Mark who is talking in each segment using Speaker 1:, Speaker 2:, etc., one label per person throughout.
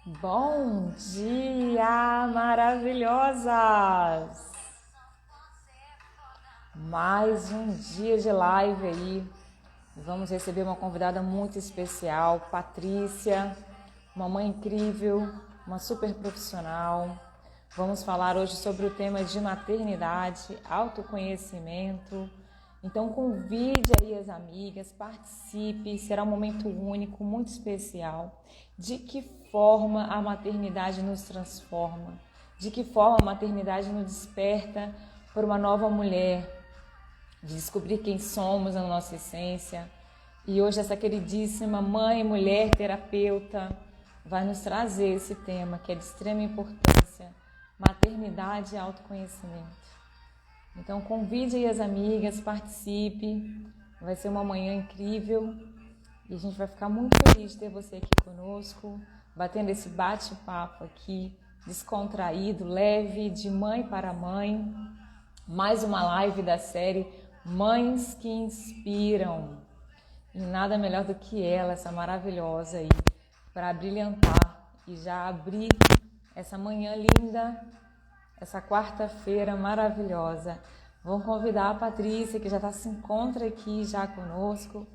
Speaker 1: Bom dia, maravilhosas! Mais um dia de live aí. Vamos receber uma convidada muito especial, Patrícia, uma mãe incrível, uma super profissional. Vamos falar hoje sobre o tema de maternidade, autoconhecimento. Então convide aí as amigas, participe, será um momento único, muito especial. De que forma a maternidade nos transforma? De que forma a maternidade nos desperta por uma nova mulher? De descobrir quem somos na nossa essência. E hoje essa queridíssima mãe, mulher, terapeuta, vai nos trazer esse tema que é de extrema importância, maternidade e autoconhecimento. Então convide aí as amigas, participe, vai ser uma manhã incrível e a gente vai ficar muito feliz de ter você aqui conosco, batendo esse bate-papo aqui, descontraído, leve, de mãe para mãe. Mais uma live da série Mães que Inspiram. E nada melhor do que ela, essa maravilhosa aí, para brilhantar e já abrir essa manhã linda, essa quarta-feira maravilhosa. Vamos convidar a Patrícia, que já se encontra aqui já conosco,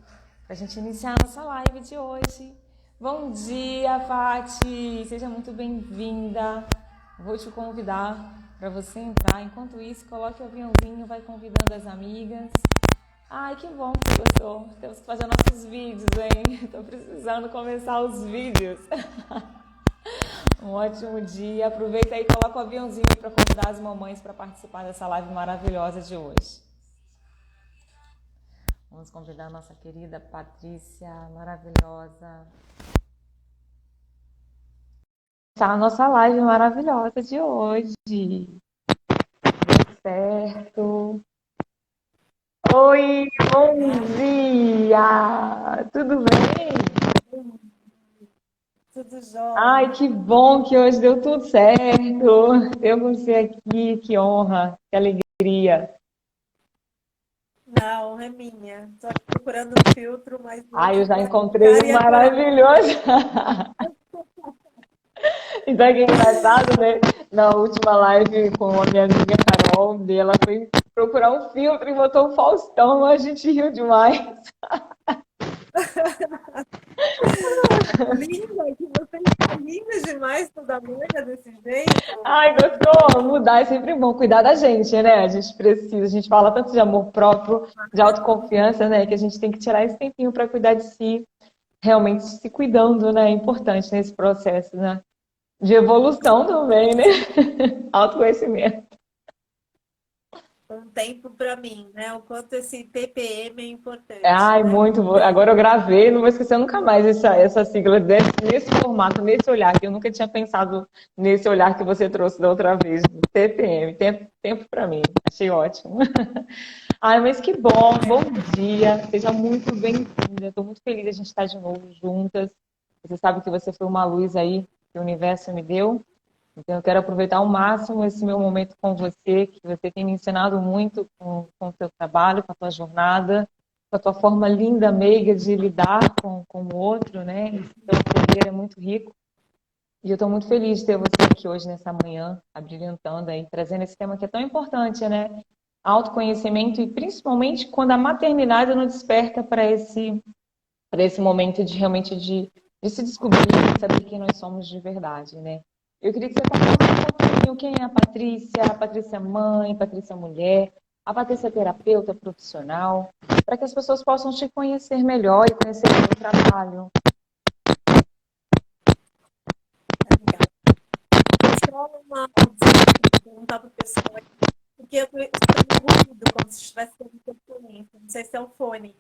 Speaker 1: para a gente iniciar a nossa live de hoje. Bom dia, Pati! Seja muito bem-vinda. Vou te convidar para você entrar. Enquanto isso, coloque o aviãozinho, vai convidando as amigas. Ai, que bom que você gostou. Temos que fazer nossos vídeos, hein? Estou precisando começar os vídeos. Um ótimo dia. Aproveita aí e coloca o aviãozinho para convidar as mamães para participar dessa live maravilhosa de hoje. Vamos convidar a nossa querida Patrícia, maravilhosa. Tá a nossa live maravilhosa de hoje. Tudo certo? Oi, bom dia! Tudo bem?
Speaker 2: Tudo jóia.
Speaker 1: Ai, que bom que hoje deu tudo certo. Ter você aqui, que honra, que alegria.
Speaker 2: A honra é minha. Estou aqui procurando um filtro, mas não
Speaker 1: Ai, eu já
Speaker 2: tive a
Speaker 1: encontrei
Speaker 2: cara
Speaker 1: um
Speaker 2: e a coragem.
Speaker 1: maravilhoso. Então, que engraçado, né? Na última live com a minha amiga Carol, ela foi procurar um filtro e botou o Faustão, a gente riu demais.
Speaker 2: Linda, que você está linda demais, toda loira desse jeito.
Speaker 1: Ai, gostou? Mudar é sempre bom. Cuidar da gente, né? A gente precisa. A gente fala tanto de amor próprio, de autoconfiança, né? Que a gente tem que tirar esse tempinho para cuidar de si. Realmente se cuidando, né? É importante nesse processo, né? De evolução também, né? Autoconhecimento.
Speaker 2: Um tempo para mim, né? O quanto esse TPM é importante,
Speaker 1: Ai,
Speaker 2: né?
Speaker 1: muito. Agora eu gravei, não vou esquecer nunca mais essa sigla nesse formato, nesse olhar, que eu nunca tinha pensado nesse olhar que você trouxe da outra vez, do TPM, tempo para mim. Achei ótimo. Ai, mas que bom, bom dia, seja muito bem-vinda. Estou muito feliz de a gente estar de novo juntas. Você sabe que você foi uma luz aí que o universo me deu. Então, eu quero aproveitar ao máximo esse meu momento com você, que você tem me ensinado muito com o seu trabalho, com a tua jornada, com a tua forma linda, meiga de lidar com o outro, né? Esse teu poder é muito rico. E eu estou muito feliz de ter você aqui hoje nessa manhã, abrilhantando aí, trazendo esse tema que é tão importante, né? Autoconhecimento e principalmente quando a maternidade nos desperta para esse momento de realmente de se descobrir, de saber quem nós somos de verdade, né? Eu queria que você contasse um pouquinho quem é a Patrícia mãe, Patrícia mulher, a Patrícia terapeuta profissional, para que as pessoas possam te conhecer melhor e conhecer o seu trabalho.
Speaker 2: É legal. Só um desafio de perguntar para o pessoal aqui, porque eu estou escutando ruído, como se estivesse tendo interferência. Não sei se é o fone.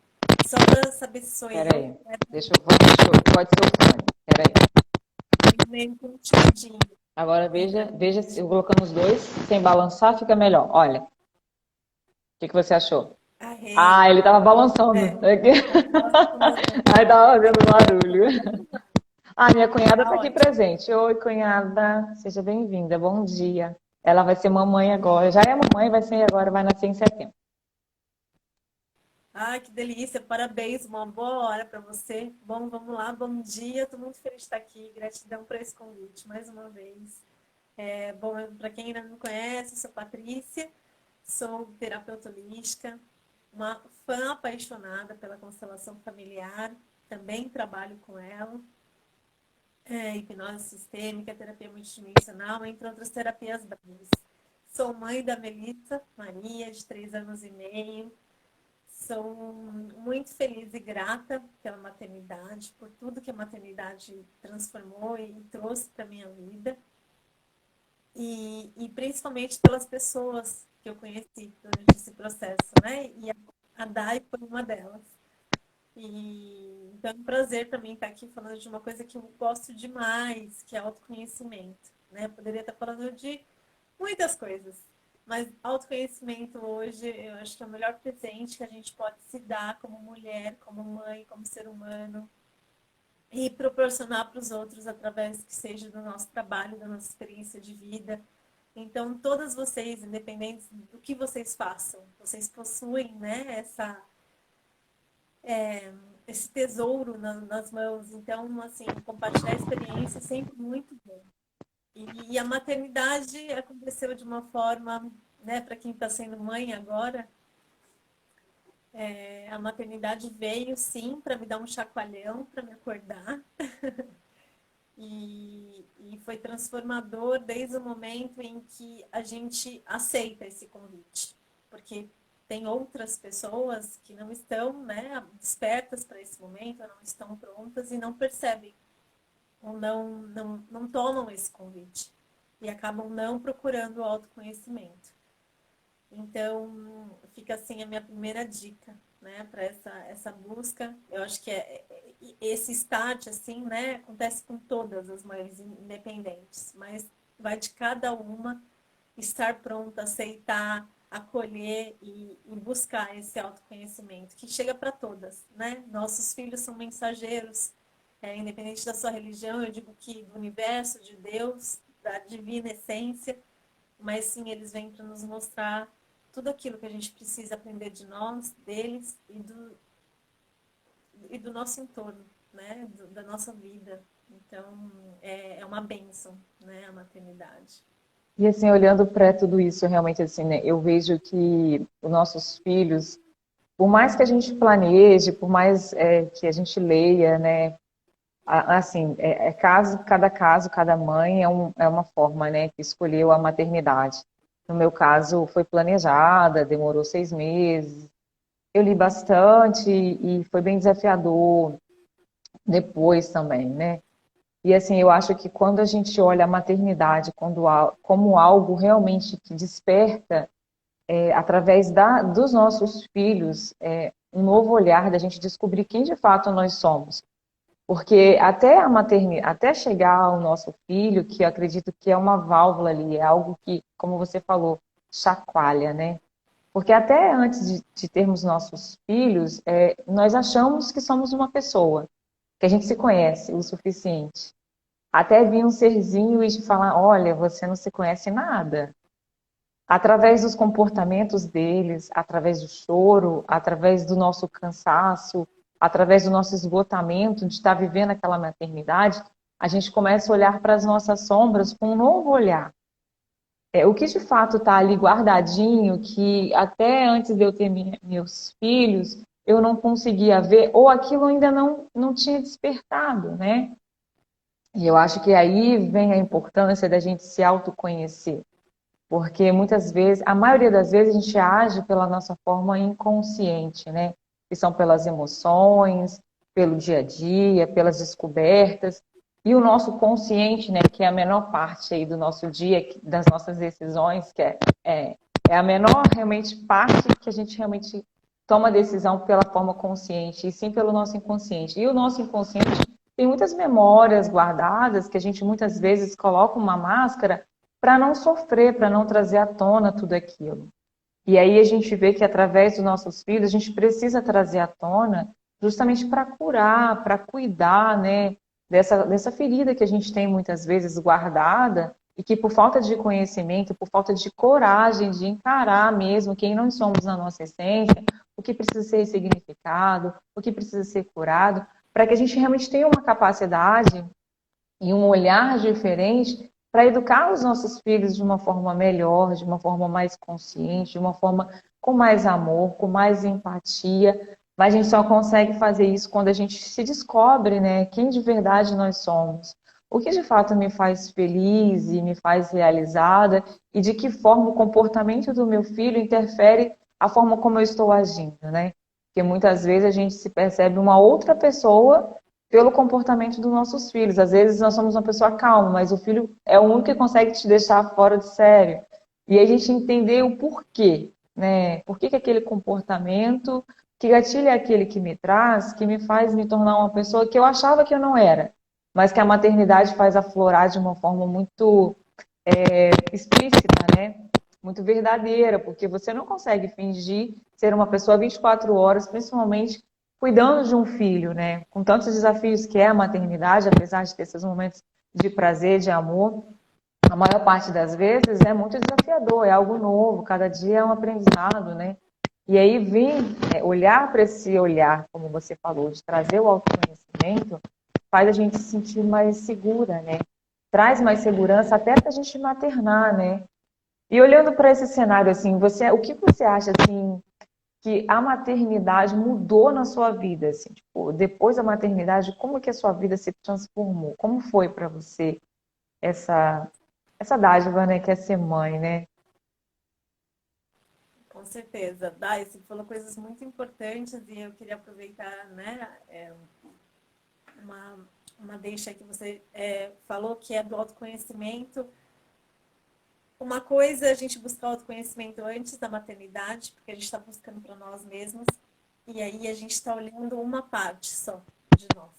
Speaker 2: Só para saber se sou
Speaker 1: Espera
Speaker 2: eu,
Speaker 1: aí,
Speaker 2: né?
Speaker 1: pode ser o fone. Espera aí.
Speaker 2: Meio contigo.
Speaker 1: Agora veja se eu colocando os dois sem balançar fica melhor. Olha, o que você achou?
Speaker 2: Arrei.
Speaker 1: Ah, ele tava balançando.
Speaker 2: É, nossa,
Speaker 1: Aí tava fazendo barulho. Ah, minha cunhada
Speaker 2: tá
Speaker 1: tá aqui
Speaker 2: ótimo.
Speaker 1: presente. Oi, cunhada, seja bem-vinda. Bom dia. Ela vai ser mamãe agora. Já é mamãe, vai ser agora, vai nascer em setembro.
Speaker 2: Ai, que delícia, parabéns, uma boa hora para você. Bom, vamos lá, bom dia, estou muito feliz de estar aqui, gratidão por esse convite, mais uma vez. Bom, para quem ainda não me conhece, eu sou Patrícia, sou terapeuta holística, uma fã apaixonada pela constelação familiar, também trabalho com ela, hipnose sistêmica, terapia multidimensional, entre outras terapias breves. Sou mãe da Melissa Maria, de 3 anos e meio. Sou muito feliz e grata pela maternidade, por tudo que a maternidade transformou e trouxe para a minha vida. E principalmente pelas pessoas que eu conheci durante esse processo, né? E a Dai foi uma delas. Então é um prazer para mim estar aqui falando de uma coisa que eu gosto demais, que é autoconhecimento, né? Eu poderia estar falando de muitas coisas, mas autoconhecimento hoje eu acho que é o melhor presente que a gente pode se dar como mulher, como mãe, como ser humano e proporcionar para os outros através que seja do nosso trabalho, da nossa experiência de vida. Então, todas vocês, independente do que vocês façam, vocês possuem, né, esse tesouro nas mãos. Então, assim, compartilhar a experiência é sempre muito bom. E a maternidade aconteceu de uma forma, né, para quem está sendo mãe agora, a maternidade veio sim para me dar um chacoalhão, para me acordar. E foi transformador desde o momento em que a gente aceita esse convite. Porque tem outras pessoas que não estão, né, despertas para esse momento, não estão prontas e não percebem, ou não tomam esse convite. E acabam não procurando o autoconhecimento. Então, fica assim a minha primeira dica, né, para essa busca. Eu acho que esse start, assim, né, acontece com todas as mães independentes, mas vai de cada uma estar pronta, aceitar, acolher e buscar esse autoconhecimento, que chega para todas, né? Nossos filhos são mensageiros, independente da sua religião, eu digo que do universo, de Deus, da divina essência, mas sim, eles vêm para nos mostrar tudo aquilo que a gente precisa aprender de nós, deles e do nosso entorno, né? Da nossa vida. Então, é uma bênção, né? A maternidade.
Speaker 1: E assim, olhando para tudo isso, realmente assim, né, eu vejo que os nossos filhos, por mais que a gente planeje, por mais que a gente leia, né, assim, cada caso, cada mãe é uma forma, né, que escolheu a maternidade. No meu caso, foi planejada, demorou 6 meses. Eu li bastante e foi bem desafiador depois também, né? E assim, eu acho que quando a gente olha a maternidade como algo realmente que desperta, através dos nossos filhos, um novo olhar da gente descobrir quem de fato nós somos. Porque até a maternidade, até chegar ao nosso filho, que eu acredito que é uma válvula ali, é algo que, como você falou, chacoalha, né? Porque até antes de termos nossos filhos, nós achamos que somos uma pessoa, que a gente se conhece o suficiente. Até vir um serzinho e te falar, olha, você não se conhece nada. Através dos comportamentos deles, através do choro, através do nosso cansaço, através do nosso esgotamento de estar vivendo aquela maternidade, a gente começa a olhar para as nossas sombras com um novo olhar. O que de fato está ali guardadinho, que até antes de eu ter meus filhos, eu não conseguia ver, ou aquilo ainda não tinha despertado, né? E eu acho que aí vem a importância da gente se autoconhecer. Porque muitas vezes, a maioria das vezes, a gente age pela nossa forma inconsciente, né? Que são pelas emoções, pelo dia a dia, pelas descobertas. E o nosso consciente, né? Que é a menor parte aí do nosso dia, das nossas decisões, que é a menor realmente parte que a gente realmente toma a decisão pela forma consciente, e sim pelo nosso inconsciente. E o nosso inconsciente tem muitas memórias guardadas que a gente muitas vezes coloca uma máscara para não sofrer, para não trazer à tona tudo aquilo. E aí a gente vê que através dos nossos filhos, a gente precisa trazer à tona justamente para curar, para cuidar, né, dessa ferida que a gente tem muitas vezes guardada e que por falta de conhecimento, por falta de coragem de encarar mesmo quem nós somos na nossa essência, o que precisa ser ressignificado, o que precisa ser curado, para que a gente realmente tenha uma capacidade e um olhar diferente para educar os nossos filhos de uma forma melhor, de uma forma mais consciente, de uma forma com mais amor, com mais empatia. Mas a gente só consegue fazer isso quando a gente se descobre, né, quem de verdade nós somos. O que de fato me faz feliz e me faz realizada e de que forma o comportamento do meu filho interfere a forma como eu estou agindo, né? Porque muitas vezes a gente se percebe uma outra pessoa pelo comportamento dos nossos filhos. Às vezes nós somos uma pessoa calma, mas o filho é o único que consegue te deixar fora de sério. E a gente entender o porquê, né? Por que aquele comportamento, que gatilho é aquele que me traz, que me faz me tornar uma pessoa que eu achava que eu não era, mas que a maternidade faz aflorar de uma forma muito explícita, né? Muito verdadeira, porque você não consegue fingir ser uma pessoa 24 horas, principalmente cuidando de um filho, né? Com tantos desafios que é a maternidade, apesar de ter esses momentos de prazer, de amor, a maior parte das vezes é muito desafiador, é algo novo, cada dia é um aprendizado, né? E aí olhar para esse olhar, como você falou, de trazer o autoconhecimento, faz a gente se sentir mais segura, né? Traz mais segurança até para a gente maternar, né? E olhando para esse cenário, assim, o que você acha, assim, que a maternidade mudou na sua vida, assim, tipo, depois da maternidade, como que a sua vida se transformou? Como foi para você essa essa dádiva, né, que é ser mãe, né?
Speaker 2: Com certeza. Dai, você falou coisas muito importantes e eu queria aproveitar, né, uma, uma deixa que você falou, que é do autoconhecimento. Uma coisa é a gente buscar autoconhecimento antes da maternidade, porque a gente está buscando para nós mesmos, e aí a gente está olhando uma parte só de nós.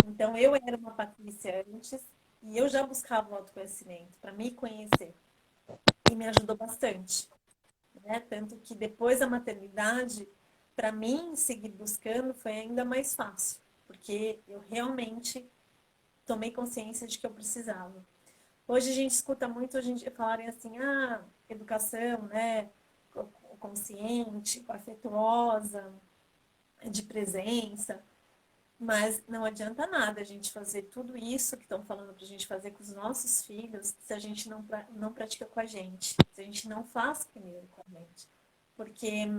Speaker 2: Então, eu era uma Patrícia antes, e eu já buscava o autoconhecimento para me conhecer, e me ajudou bastante, né? Tanto que depois da maternidade, para mim, seguir buscando foi ainda mais fácil, porque eu realmente tomei consciência de que eu precisava. Hoje a gente escuta muito hoje em dia falarem assim, educação, né, consciente, afetuosa, de presença, mas não adianta nada a gente fazer tudo isso que estão falando para a gente fazer com os nossos filhos se a gente não pratica com a gente, se a gente não faz primeiro com a gente, porque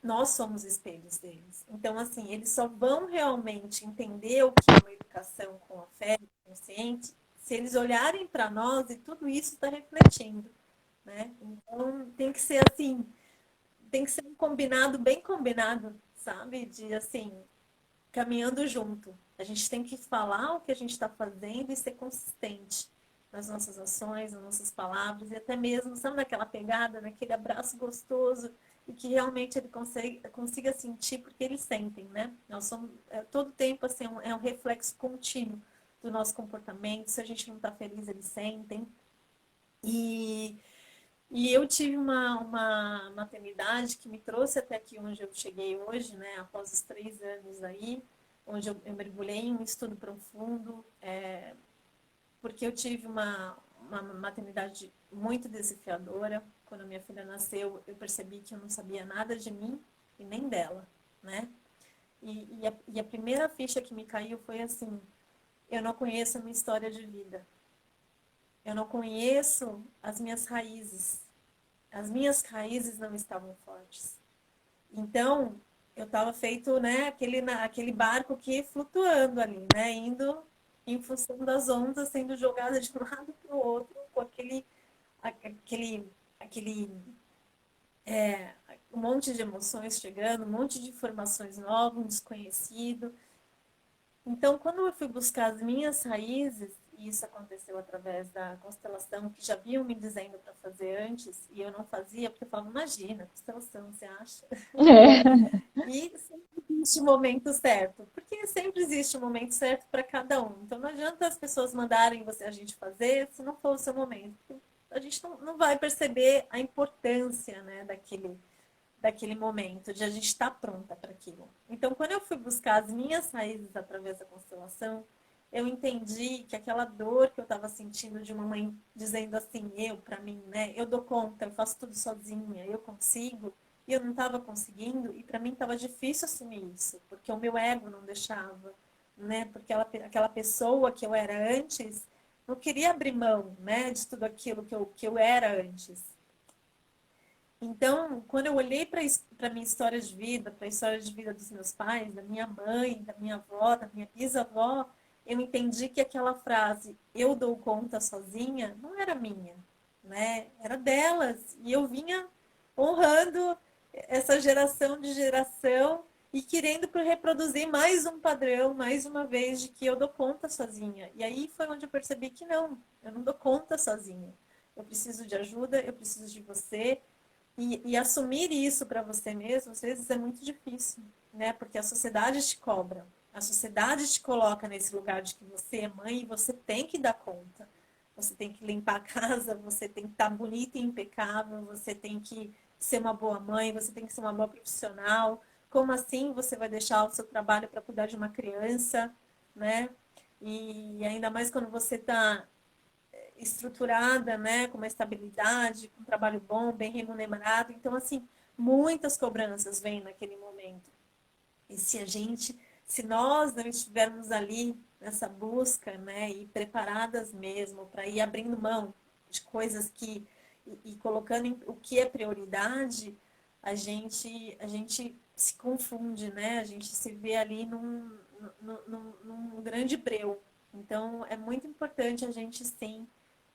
Speaker 2: nós somos espelhos deles. Então, assim, eles só vão realmente entender o que é uma educação com afeto, consciente, se eles olharem para nós e tudo isso está refletindo, né? Então, tem que ser assim, tem que ser um combinado, bem combinado, sabe? De, assim, caminhando junto. A gente tem que falar o que a gente está fazendo e ser consistente nas nossas ações, nas nossas palavras, e até mesmo, sabe, naquela pegada, naquele abraço gostoso, e que realmente ele consiga sentir, porque eles sentem, né? Nós somos, todo tempo, assim, é um reflexo contínuo do nosso comportamento. Se a gente não está feliz, eles sentem. E, e eu tive uma maternidade que me trouxe até aqui onde eu cheguei hoje, né? Após os 3 anos aí, onde eu mergulhei em um estudo profundo, porque eu tive uma maternidade muito desafiadora. Quando a minha filha nasceu, eu percebi que eu não sabia nada de mim e nem dela, né? E a primeira ficha que me caiu foi assim: eu não conheço a minha história de vida. Eu não conheço as minhas raízes. As minhas raízes não estavam fortes. Então, eu estava feito, né, aquele barco que flutuando ali, né, indo em função das ondas, sendo jogada de um lado para o outro, com aquele um monte de emoções chegando, um monte de informações novas, um desconhecido. Então, quando eu fui buscar as minhas raízes, e isso aconteceu através da constelação, que já vinham me dizendo para fazer antes, e eu não fazia, porque eu falava, imagina, constelação, você acha?
Speaker 1: É.
Speaker 2: E sempre existe o momento certo, porque sempre existe o momento certo para cada um. Então não adianta as pessoas mandarem a gente fazer se não for o seu momento. A gente não vai perceber a importância, né, daquele momento, de a gente estar pronta para aquilo. Então, quando eu fui buscar as minhas raízes através da constelação, eu entendi que aquela dor que eu estava sentindo de uma mãe dizendo assim, para mim, né, eu dou conta, eu faço tudo sozinha, eu consigo, e eu não estava conseguindo, e para mim estava difícil assumir isso, porque o meu ego não deixava, né? Porque aquela pessoa que eu era antes não queria abrir mão, né, de tudo aquilo que eu era antes. Então, quando eu olhei para a minha história de vida, para a história de vida dos meus pais, da minha mãe, da minha avó, da minha bisavó, eu entendi que aquela frase, eu dou conta sozinha, não era minha, né? Era delas. E eu vinha honrando essa geração de geração e querendo reproduzir mais um padrão, mais uma vez, de que eu dou conta sozinha. E aí foi onde eu percebi que não, eu não dou conta sozinha. Eu preciso de ajuda, eu preciso de você, e assumir isso para você mesmo, às vezes é muito difícil, né? Porque a sociedade te cobra, a sociedade te coloca nesse lugar de que você é mãe e você tem que dar conta. Você tem que limpar a casa, você tem que estar bonita e impecável, você tem que ser uma boa mãe, você tem que ser uma boa profissional. Como assim você vai deixar o seu trabalho para cuidar de uma criança, né? E ainda mais quando você está estruturada, né, com uma estabilidade, com um trabalho bom, bem remunerado. Então, assim, muitas cobranças vêm naquele momento. E se nós não estivermos ali nessa busca, né, e preparadas mesmo para ir abrindo mão de coisas e colocando o que é prioridade, a gente se confunde, né? A gente se vê ali num grande breu. Então, é muito importante a gente, sim,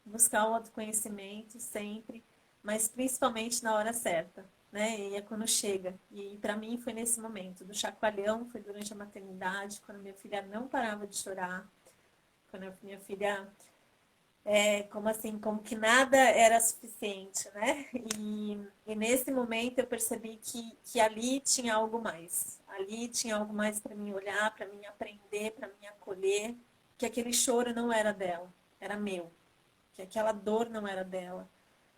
Speaker 2: buscar o autoconhecimento sempre, mas principalmente na hora certa, né? E é quando chega. E para mim foi nesse momento do chacoalhão, foi durante a maternidade, quando minha filha não parava de chorar, quando a minha filha como assim, como que nada era suficiente, né? E nesse momento eu percebi que ali tinha algo mais. Ali tinha algo mais para mim olhar, para mim aprender, para mim acolher, que aquele choro não era dela, era meu. Que aquela dor não era dela,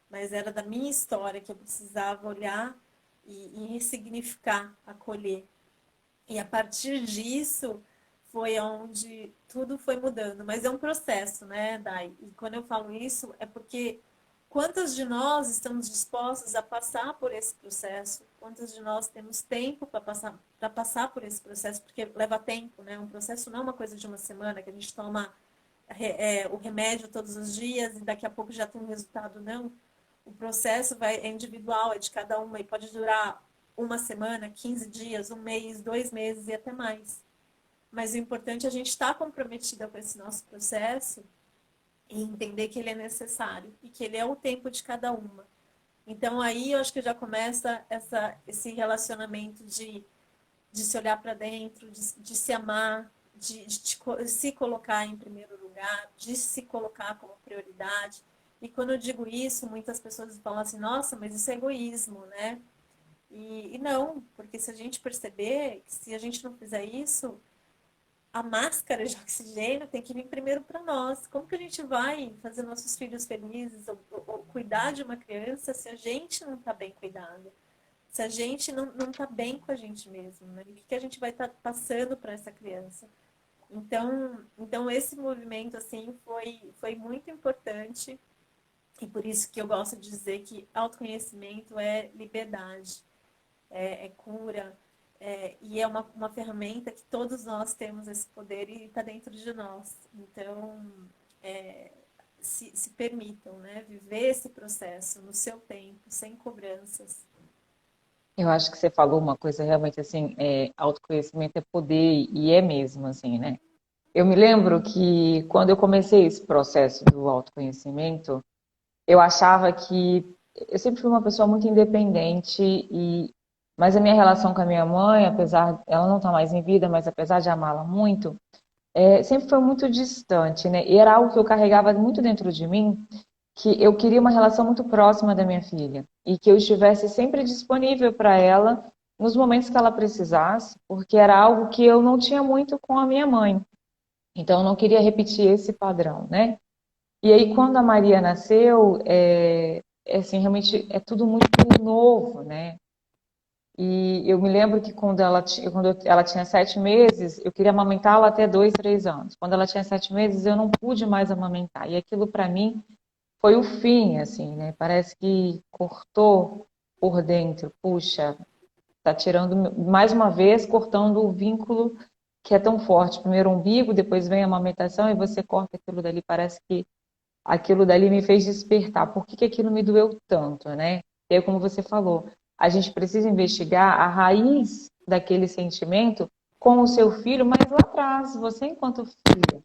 Speaker 2: mas era da minha história que eu precisava olhar e ressignificar, acolher. E a partir disso foi onde tudo foi mudando. Mas é um processo, né, Dai? E quando eu falo isso, é porque quantas de nós estamos dispostos a passar por esse processo? Quantas de nós temos tempo para passar por esse processo? Porque leva tempo, né? Um processo não é uma coisa de uma semana que a gente toma o remédio todos os dias e daqui a pouco já tem um resultado, não. O processo é individual, é de cada uma e pode durar uma semana, 15 dias, um mês, 2 meses e até mais. Mas o importante é a gente estar comprometida com esse nosso processo e entender que ele é necessário e que ele é o tempo de cada uma. Então aí eu acho que já começa esse relacionamento de se olhar para dentro, de se amar, de se colocar em primeiro lugar, de se colocar como prioridade. E quando eu digo isso, muitas pessoas falam assim, nossa, mas isso é egoísmo, né? E não, porque se a gente perceber que se a gente não fizer isso, a máscara de oxigênio tem que vir primeiro para nós. Como que a gente vai fazer nossos filhos felizes ou cuidar de uma criança se a gente não está bem cuidado? Se a gente não está bem com a gente mesmo, né? O que a gente vai estar passando para essa criança? Então esse movimento assim foi muito importante e por isso que eu gosto de dizer que autoconhecimento é liberdade, é cura, e é uma ferramenta que todos nós temos esse poder e está dentro de nós. Então, se permitam, né, viver esse processo no seu tempo, sem cobranças.
Speaker 1: Eu acho que você falou uma coisa realmente assim, autoconhecimento é poder e é mesmo assim, né? Eu me lembro que quando eu comecei esse processo do autoconhecimento, eu achava que eu sempre fui uma pessoa muito independente mas a minha relação com a minha mãe, apesar ela não estar mais em vida, mas apesar de amá-la muito, sempre foi muito distante, né? E era algo que eu carregava muito dentro de mim, que eu queria uma relação muito próxima da minha filha e que eu estivesse sempre disponível para ela nos momentos que ela precisasse, porque era algo que eu não tinha muito com a minha mãe. Então eu não queria repetir esse padrão, né? E aí quando a Maria nasceu, assim, realmente é tudo muito novo, né? E eu me lembro que quando ela tinha 7 meses, eu queria amamentá-la até 2, 3 anos. Quando ela tinha 7 meses, eu não pude mais amamentar. E aquilo para mim foi o fim, assim, né? Parece que cortou por dentro, puxa, tá tirando, mais uma vez, cortando o vínculo que é tão forte. Primeiro o umbigo, depois vem a amamentação e você corta aquilo dali. Parece que aquilo dali me fez despertar. Por que que aquilo me doeu tanto, né? E aí, como você falou, a gente precisa investigar a raiz daquele sentimento com o seu filho, mas lá atrás, você enquanto filha.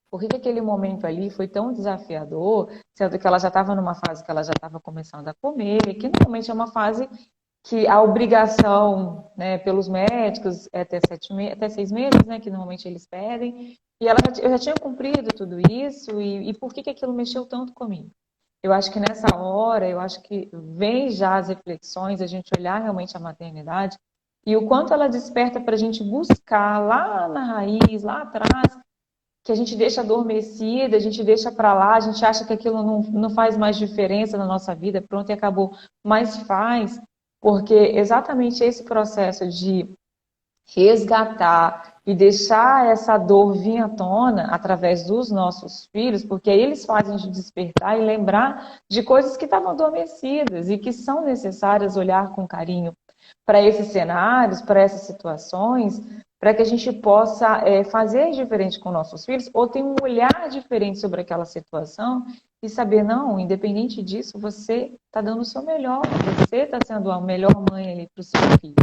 Speaker 1: Por que que aquele momento ali foi tão desafiador, sendo que ela já estava numa fase que ela já estava começando a comer, que normalmente é uma fase que a obrigação, né, pelos médicos é até 6 meses, né, que normalmente eles pedem, e eu já tinha cumprido tudo isso, e por que que aquilo mexeu tanto comigo? Eu acho que nessa hora, eu acho que vem já as reflexões, a gente olhar realmente a maternidade, e o quanto ela desperta para a gente buscar lá na raiz, lá atrás, que a gente deixa adormecida, a gente deixa para lá, a gente acha que aquilo não faz mais diferença na nossa vida, pronto, e acabou. Mas faz, porque exatamente esse processo de resgatar e deixar essa dor vir à tona através dos nossos filhos, porque aí eles fazem a gente despertar e lembrar de coisas que estavam adormecidas e que são necessárias olhar com carinho para esses cenários, para essas situações, para que a gente possa fazer diferente com nossos filhos ou ter um olhar diferente sobre aquela situação e saber, não, independente disso, você está dando o seu melhor, você está sendo a melhor mãe ali para o seu filho.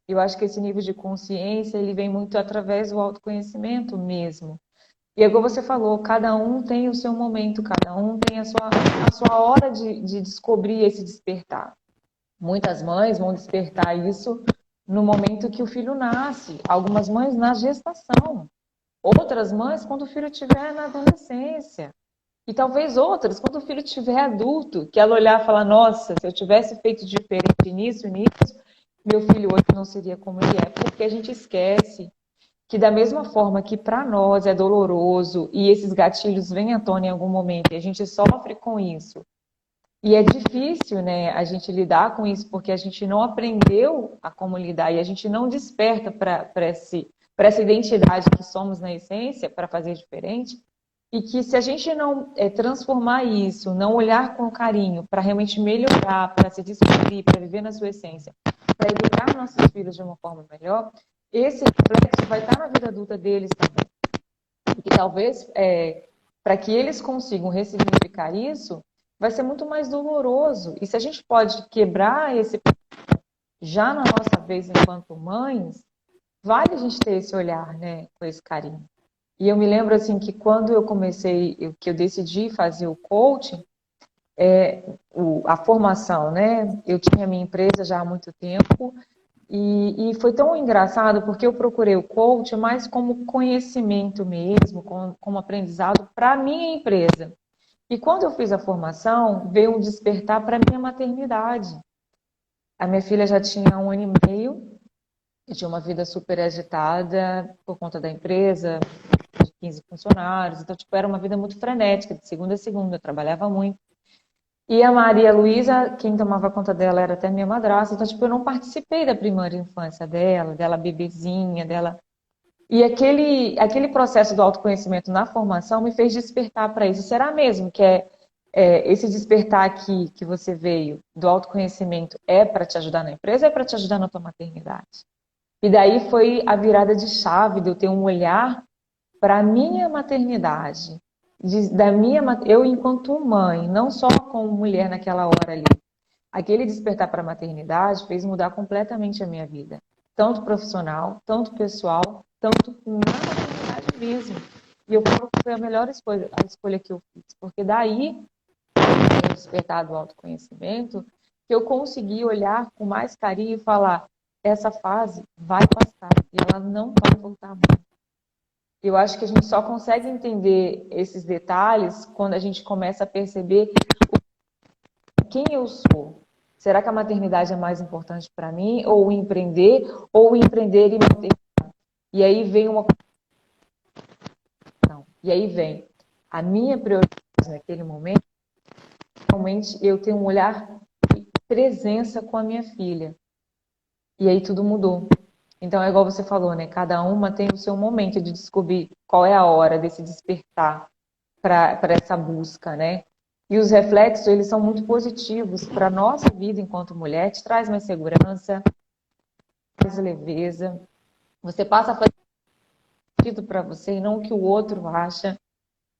Speaker 1: Eu acho que esse nível de consciência, ele vem muito através do autoconhecimento mesmo. E é igual você falou, cada um tem o seu momento, cada um tem a sua hora de descobrir esse despertar. Muitas mães vão despertar isso no momento que o filho nasce. Algumas mães na gestação. Outras mães quando o filho estiver na adolescência. E talvez outras quando o filho estiver adulto, que ela olhar e falar, nossa, se eu tivesse feito diferente nisso, meu filho hoje não seria como ele é. Porque a gente esquece que da mesma forma que para nós é doloroso e esses gatilhos vêm à tona em algum momento e a gente sofre com isso, e é difícil, né, a gente lidar com isso porque a gente não aprendeu a como lidar e a gente não desperta para essa identidade que somos na essência para fazer diferente. E que se a gente não transformar isso, não olhar com carinho para realmente melhorar, para se descobrir, para viver na sua essência, para educar nossos filhos de uma forma melhor, esse reflexo vai estar na vida adulta deles também. E talvez, para que eles consigam ressignificar isso, vai ser muito mais doloroso. E se a gente pode quebrar esse já na nossa vez enquanto mães, vale a gente ter esse olhar, né, com esse carinho. E eu me lembro assim que quando eu comecei, que eu decidi fazer o coaching, a formação, né? Eu tinha minha empresa já há muito tempo e foi tão engraçado porque eu procurei o coaching mais como conhecimento mesmo, como aprendizado para a minha empresa. E quando eu fiz a formação, veio um despertar para a minha maternidade. A minha filha já tinha 1 ano e meio, eu tinha uma vida super agitada por conta da empresa, de 15 funcionários, então tipo, era uma vida muito frenética, de segunda a segunda, eu trabalhava muito. E a Maria Luísa, quem tomava conta dela era até minha madrasta, então tipo, eu não participei da primeira infância dela bebezinha, dela. E aquele processo do autoconhecimento na formação me fez despertar para isso. Será mesmo que esse despertar aqui que você veio do autoconhecimento é para te ajudar na empresa ou é para te ajudar na tua maternidade? E daí foi a virada de chave de eu ter um olhar para a minha maternidade, eu enquanto mãe, não só como mulher naquela hora ali. Aquele despertar para a maternidade fez mudar completamente a minha vida, tanto profissional, tanto pessoal, tanto na maternidade mesmo. E eu falo que foi a escolha que eu fiz, porque daí, o despertar do autoconhecimento, que eu consegui olhar com mais carinho e falar, essa fase vai passar e ela não vai voltar mais. Eu acho que a gente só consegue entender esses detalhes quando a gente começa a perceber quem eu sou. Será que a maternidade é mais importante para mim? Ou empreender e manter? E aí vem uma. Não. E aí vem a minha prioridade naquele momento, realmente eu tenho um olhar de presença com a minha filha. E aí tudo mudou. Então é igual você falou, né? Cada uma tem o seu momento de descobrir qual é a hora desse despertar para essa busca, né? E os reflexos, eles são muito positivos para a nossa vida enquanto mulher, te traz mais segurança, mais leveza. Você passa a fazer sentido para você e não o que o outro acha.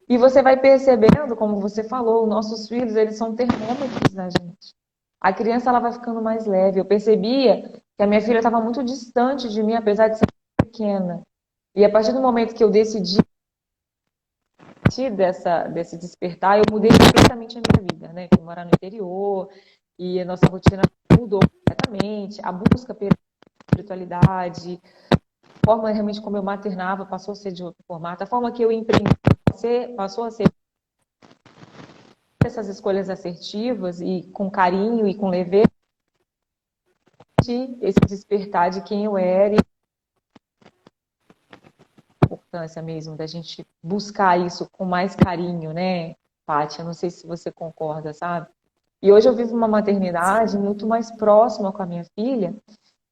Speaker 1: E você vai percebendo, como você falou, nossos filhos, eles são termômetros da gente. A criança, ela vai ficando mais leve. Eu percebia que a minha filha estava muito distante de mim, apesar de ser pequena. E a partir do momento que eu decidi desse despertar, eu mudei completamente a minha vida, né? Fui morar no interior e a nossa rotina mudou completamente. A busca pela espiritualidade, a forma realmente como eu maternava passou a ser de outro formato. A forma que eu empreendi passou a ser essas escolhas assertivas e com carinho e com leveza, esse despertar de quem eu era e a importância mesmo da gente buscar isso com mais carinho, né, Pátia? Não sei se você concorda, sabe? E hoje eu vivo uma maternidade
Speaker 2: Sim.
Speaker 1: muito mais próxima com a minha filha.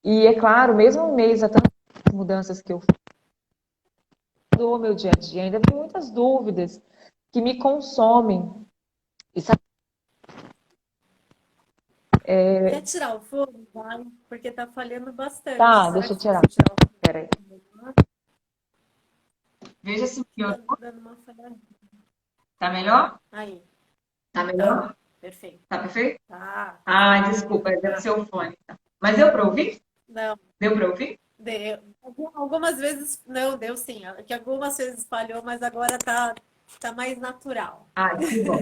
Speaker 1: E é claro, mesmo um mês a tantas mudanças que eu fiz no meu dia a dia, ainda tem muitas dúvidas que me consomem. E sabe,
Speaker 2: Quer tirar o fone? Vai, porque tá falhando bastante.
Speaker 1: tá,
Speaker 2: Será
Speaker 1: deixa
Speaker 2: que
Speaker 1: eu
Speaker 2: se
Speaker 1: tirar.
Speaker 2: você tirar o
Speaker 1: Peraí.
Speaker 2: fone,
Speaker 1: Veja se
Speaker 2: tá
Speaker 1: melhorou.
Speaker 2: dando uma falhadinha?
Speaker 1: Tá melhor?
Speaker 2: Aí,
Speaker 1: Tá
Speaker 2: tá.
Speaker 1: melhor?
Speaker 2: Perfeito.
Speaker 1: Tá perfeito?
Speaker 2: Tá,
Speaker 1: Ah,
Speaker 2: perfeito.
Speaker 1: desculpa, deve ser o fone. Tá. Mas deu para ouvir?
Speaker 2: Não,
Speaker 1: Deu para ouvir?
Speaker 2: deu. Algumas vezes, não, deu sim. Que algumas vezes falhou, mas agora tá mais natural.
Speaker 1: Ah, que bom.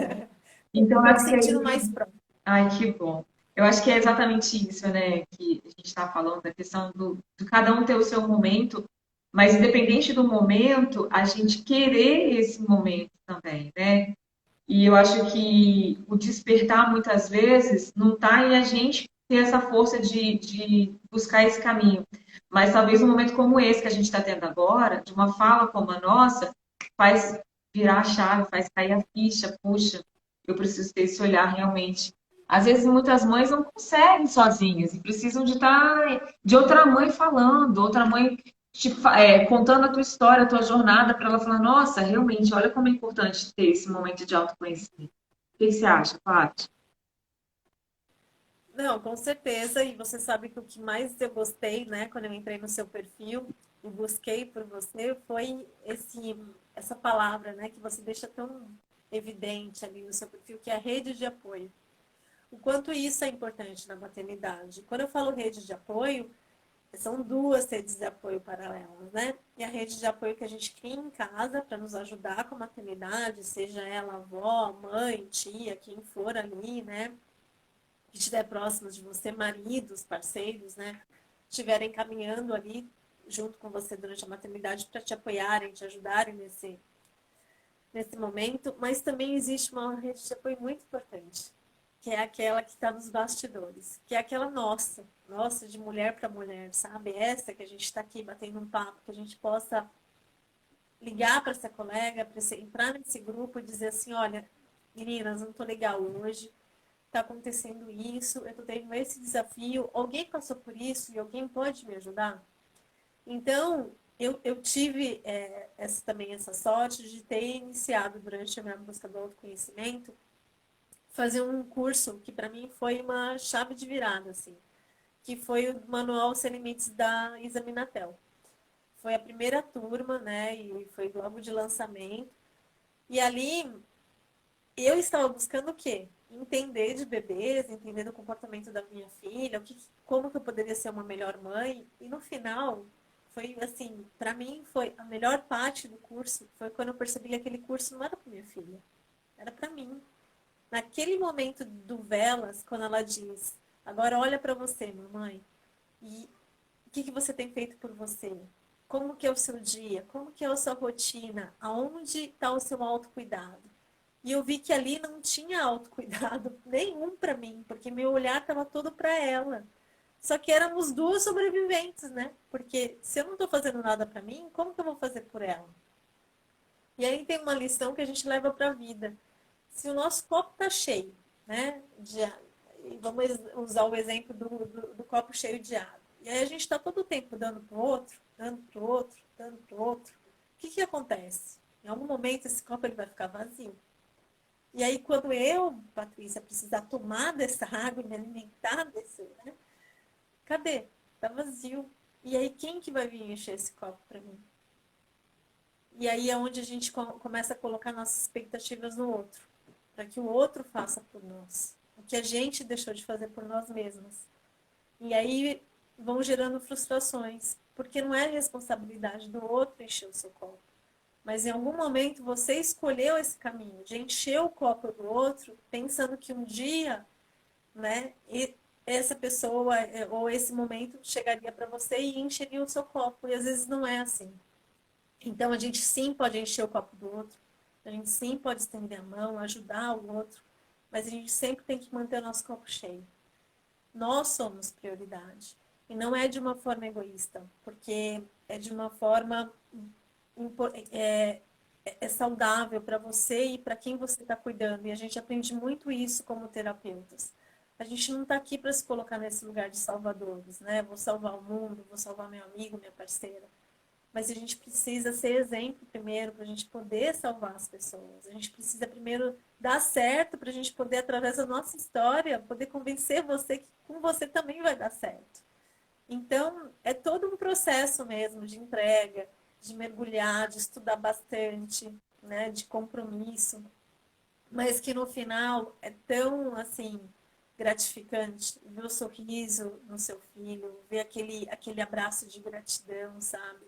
Speaker 1: Então,
Speaker 2: Tô
Speaker 1: acho
Speaker 2: te
Speaker 1: que é
Speaker 2: sentindo
Speaker 1: isso.
Speaker 2: mais próximo.
Speaker 1: Ai, que bom. Eu acho que é exatamente isso, né, que a gente está falando, a questão de cada um ter o seu momento, mas independente do momento, a gente querer esse momento também, né? E eu acho que o despertar, muitas vezes, não está em a gente ter essa força de buscar esse caminho. Mas talvez um momento como esse que a gente está tendo agora, de uma fala como a nossa, faz virar a chave, faz cair a ficha. Puxa, eu preciso ter esse olhar realmente. Às vezes, muitas mães não conseguem sozinhas e precisam de estar de outra mãe falando, outra mãe contando a tua história, a tua jornada, para ela falar, nossa, realmente, olha como é importante ter esse momento de autoconhecimento. O que você acha, Paty?
Speaker 2: Não, com certeza. E você sabe que o que mais eu gostei, né, quando eu entrei no seu perfil e busquei por você, foi essa palavra, né, que você deixa tão evidente ali no seu perfil, que é a rede de apoio. O quanto isso é importante na maternidade. Quando eu falo rede de apoio, são duas redes de apoio paralelas, né? E a rede de apoio que a gente cria em casa para nos ajudar com a maternidade, seja ela avó, mãe, tia, quem for ali, né? Que estiver próximo de você, maridos, parceiros, né? Estiverem caminhando ali junto com você durante a maternidade para te apoiarem, te ajudarem nesse momento. Mas também existe uma rede de apoio muito importante, que é aquela que está nos bastidores, que é aquela nossa, de mulher para mulher, sabe? Essa que a gente está aqui batendo um papo, que a gente possa ligar para essa colega, para entrar nesse grupo e dizer assim, olha, meninas, não estou legal hoje, está acontecendo isso, eu estou tendo esse desafio, alguém passou por isso e alguém pode me ajudar? Então, eu tive também essa sorte de ter iniciado durante a minha busca do autoconhecimento, fazer um curso que para mim foi uma chave de virada, assim, que foi o Manual Sem Limites da Examinatel. Foi a primeira turma, né, e foi logo de lançamento. E ali eu estava buscando o quê? Entender de bebês, entender do comportamento da minha filha, como que eu poderia ser uma melhor mãe. E no final, foi assim, para mim foi a melhor parte do curso, foi quando eu percebi que aquele curso não era para minha filha, era para mim. Naquele momento do Velas, quando ela diz, agora olha para você, mamãe, e o que você tem feito por você? Como que é o seu dia? Como que é a sua rotina? Aonde está o seu autocuidado? E eu vi que ali não tinha autocuidado nenhum para mim, porque meu olhar estava todo para ela. Só que éramos duas sobreviventes, né? Porque se eu não estou fazendo nada para mim, como que eu vou fazer por ela? E aí tem uma lição que a gente leva para a vida. Se o nosso copo está cheio, né? Vamos usar o exemplo do copo cheio de água. E aí a gente está todo o tempo dando para o outro, dando para o outro, dando para o outro. O que acontece? Em algum momento esse copo ele vai ficar vazio. E aí, quando eu, Patrícia, precisar tomar dessa água e me alimentar desse, né? Cadê? Tá vazio. E aí, quem que vai vir encher esse copo para mim? E aí é onde a gente começa a colocar nossas expectativas no outro, para que o outro faça por nós, o que a gente deixou de fazer por nós mesmas. E aí vão gerando frustrações, porque não é responsabilidade do outro encher o seu copo. Mas em algum momento você escolheu esse caminho de encher o copo do outro, pensando que um dia, né, essa pessoa ou esse momento chegaria para você e encheria o seu copo. E às vezes não é assim. Então a gente sim pode encher o copo do outro, a gente sim pode estender a mão, ajudar o outro, mas a gente sempre tem que manter o nosso copo cheio. Nós somos prioridade. E não é de uma forma egoísta, porque é de uma forma é, é saudável para você e para quem você está cuidando. E a gente aprende muito isso como terapeutas. A gente não está aqui para se colocar nesse lugar de salvadores, né? Vou salvar o mundo, vou salvar meu amigo, minha parceira. Mas a gente precisa ser exemplo primeiro para a gente poder salvar as pessoas. A gente precisa primeiro dar certo para a gente poder, através da nossa história, poder convencer você que com você também vai dar certo. Então, é todo um processo mesmo de entrega, de mergulhar, de estudar bastante, né, de compromisso, mas que no final é tão, assim, gratificante ver o sorriso no seu filho, ver aquele abraço de gratidão, sabe?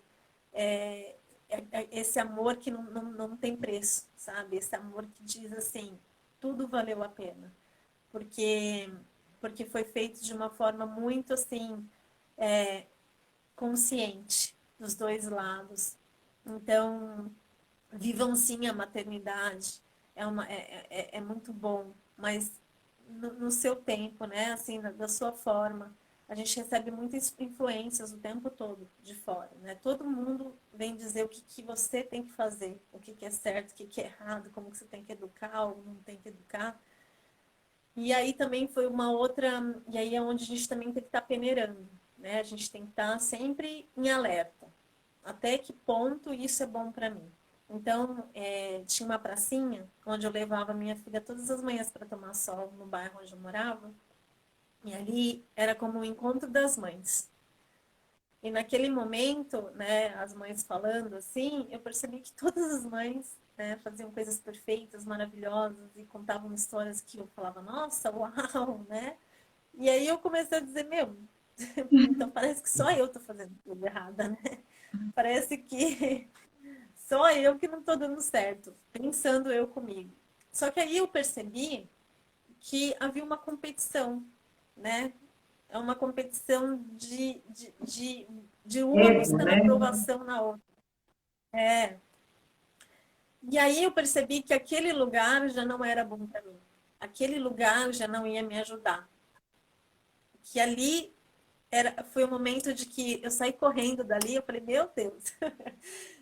Speaker 2: Esse amor que não tem preço, sabe? Esse amor que diz assim, tudo valeu a pena. Porque, porque foi feito de uma forma muito, assim, consciente dos dois lados. Então, vivam sim a maternidade, é muito bom, mas no seu tempo, né? Assim, da sua forma. A gente recebe muitas influências o tempo todo de fora, né? Todo mundo vem dizer o que você tem que fazer, o que é certo, o que é errado, como que você tem que educar ou não tem que educar. E aí também foi uma outra, e aí é onde a gente também tem que estar peneirando, né? A gente tem que estar sempre em alerta. Até que ponto isso é bom para mim? Então, tinha uma pracinha onde eu levava minha filha todas as manhãs para tomar sol no bairro onde eu morava. E ali era como o encontro das mães. E naquele momento, né, as mães falando assim, eu percebi que todas as mães, né, faziam coisas perfeitas, maravilhosas e contavam histórias que eu falava, nossa, uau, né? E aí eu comecei a dizer, meu, então parece que só eu tô fazendo tudo errada, né? Parece que só eu que não tô dando certo, pensando eu comigo. Só que aí eu percebi que havia uma competição, né? É uma competição de uma
Speaker 3: Ego,
Speaker 2: buscando
Speaker 3: né?
Speaker 2: aprovação na outra. É. E aí eu percebi que aquele lugar já não era bom para mim. Aquele lugar já não ia me ajudar. Que ali foi o momento de que eu saí correndo dali. Eu falei, meu Deus.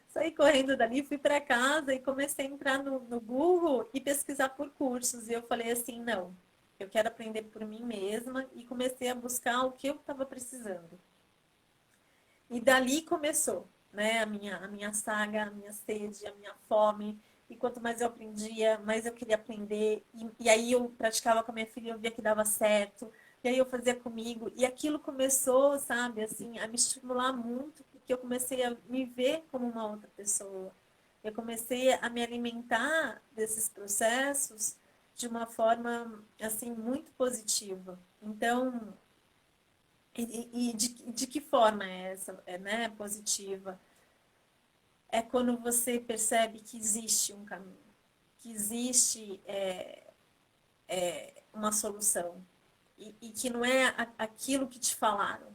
Speaker 2: Saí correndo dali, fui para casa e comecei a entrar no Google e pesquisar por cursos. E eu falei assim, não, eu quero aprender por mim mesma. E comecei a buscar o que eu estava precisando. E dali começou, né, a minha saga, a minha sede, a minha fome. E quanto mais eu aprendia, mais eu queria aprender. E aí eu praticava com a minha filha, eu via que dava certo. E aí eu fazia comigo. E aquilo começou, sabe, assim, a me estimular muito, porque eu comecei a me ver como uma outra pessoa. Eu comecei a me alimentar desses processos de uma forma, assim, muito positiva. Então, e de que forma é essa, né, positiva? É quando você percebe que existe um caminho, que existe uma solução, e que não é aquilo que te falaram,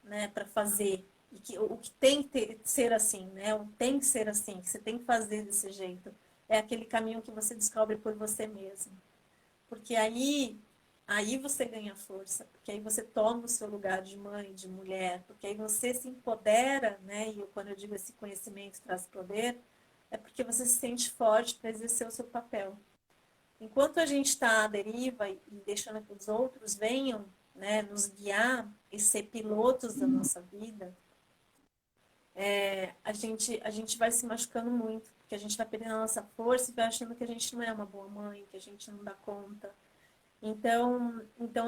Speaker 2: né, para fazer, e que o que tem que ser assim, né, o tem que ser assim, que você tem que fazer desse jeito, é aquele caminho que você descobre por você mesmo. Porque aí você ganha força, porque aí você toma o seu lugar de mãe, de mulher, porque aí você se empodera, né? E quando eu digo esse conhecimento traz poder, é porque você se sente forte para exercer o seu papel. Enquanto a gente está à deriva e deixando que os outros venham, né, nos guiar e ser pilotos da nossa vida, a gente vai se machucando muito, porque a gente vai perdendo a nossa força e vai achando que a gente não é uma boa mãe, que a gente não dá conta. Então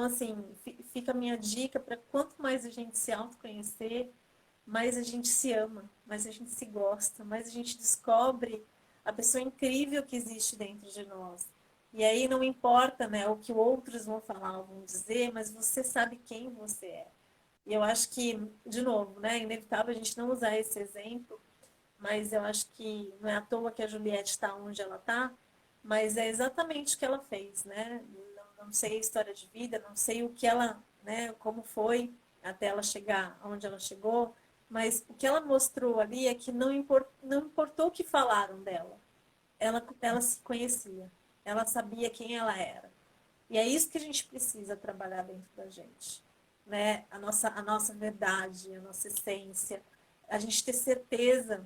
Speaker 2: assim, fica a minha dica para quanto mais a gente se autoconhecer, mais a gente se ama, mais a gente se gosta, mais a gente descobre a pessoa incrível que existe dentro de nós. E aí não importa, né, o que outros vão falar ou vão dizer, mas você sabe quem você é. E eu acho que, de novo, né, é inevitável a gente não usar esse exemplo, mas eu acho que não é à toa que a Juliette está onde ela está, mas é exatamente o que ela fez, né? Não sei a história de vida, não sei o que ela, né, como foi até ela chegar onde ela chegou, mas o que ela mostrou ali é que não importou o que falaram dela, ela se conhecia, ela sabia quem ela era. E é isso que a gente precisa trabalhar dentro da gente, né? A nossa verdade, a nossa essência, a gente ter certeza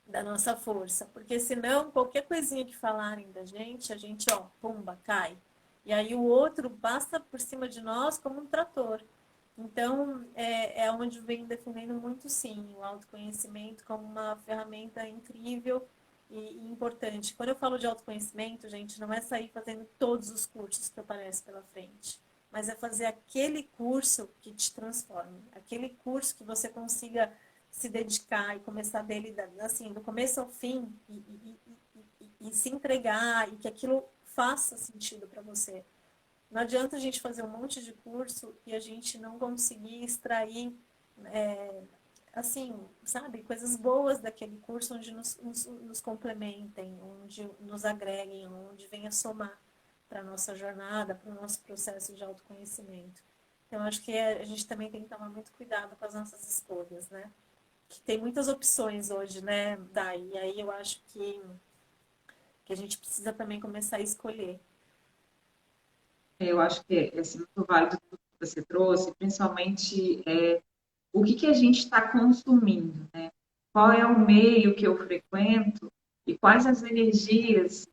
Speaker 2: da nossa força, porque senão qualquer coisinha que falarem da gente, a gente, ó, pumba, cai. E aí o outro passa por cima de nós como um trator. Então, é onde vem defendendo muito, sim, o autoconhecimento como uma ferramenta incrível e importante. Quando eu falo de autoconhecimento, gente, não é sair fazendo todos os cursos que aparecem pela frente, mas é fazer aquele curso que te transforme, aquele curso que você consiga se dedicar e começar dele, assim, do começo ao fim e se entregar e que aquilo faça sentido para você. Não adianta a gente fazer um monte de curso e a gente não conseguir extrair, assim, sabe, coisas boas daquele curso onde nos complementem, onde nos agreguem, onde venha somar para a nossa jornada, para o nosso processo de autoconhecimento. Então, acho que a gente também tem que tomar muito cuidado com as nossas escolhas, né? Que tem muitas opções hoje, né, Dai? E aí eu acho que a gente precisa também começar a escolher.
Speaker 3: Eu acho que é assim, muito válido tudo que você trouxe, principalmente o que, que a gente está consumindo, né? Qual é o meio que eu frequento e quais as energias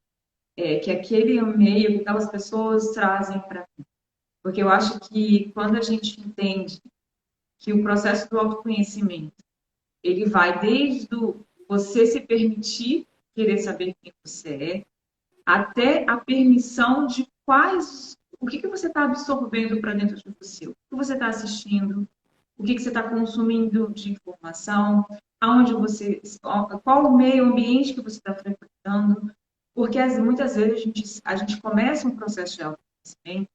Speaker 3: que aquele meio, que aquelas pessoas trazem para mim. Porque eu acho que quando a gente entende que o processo do autoconhecimento, ele vai desde você se permitir querer saber quem você é, até a permissão de o que, que você está absorvendo para dentro de você, o que você está assistindo, o que, que você está consumindo de informação, aonde você, qual o meio ambiente que você está frequentando, porque muitas vezes a gente começa um processo de autoconhecimento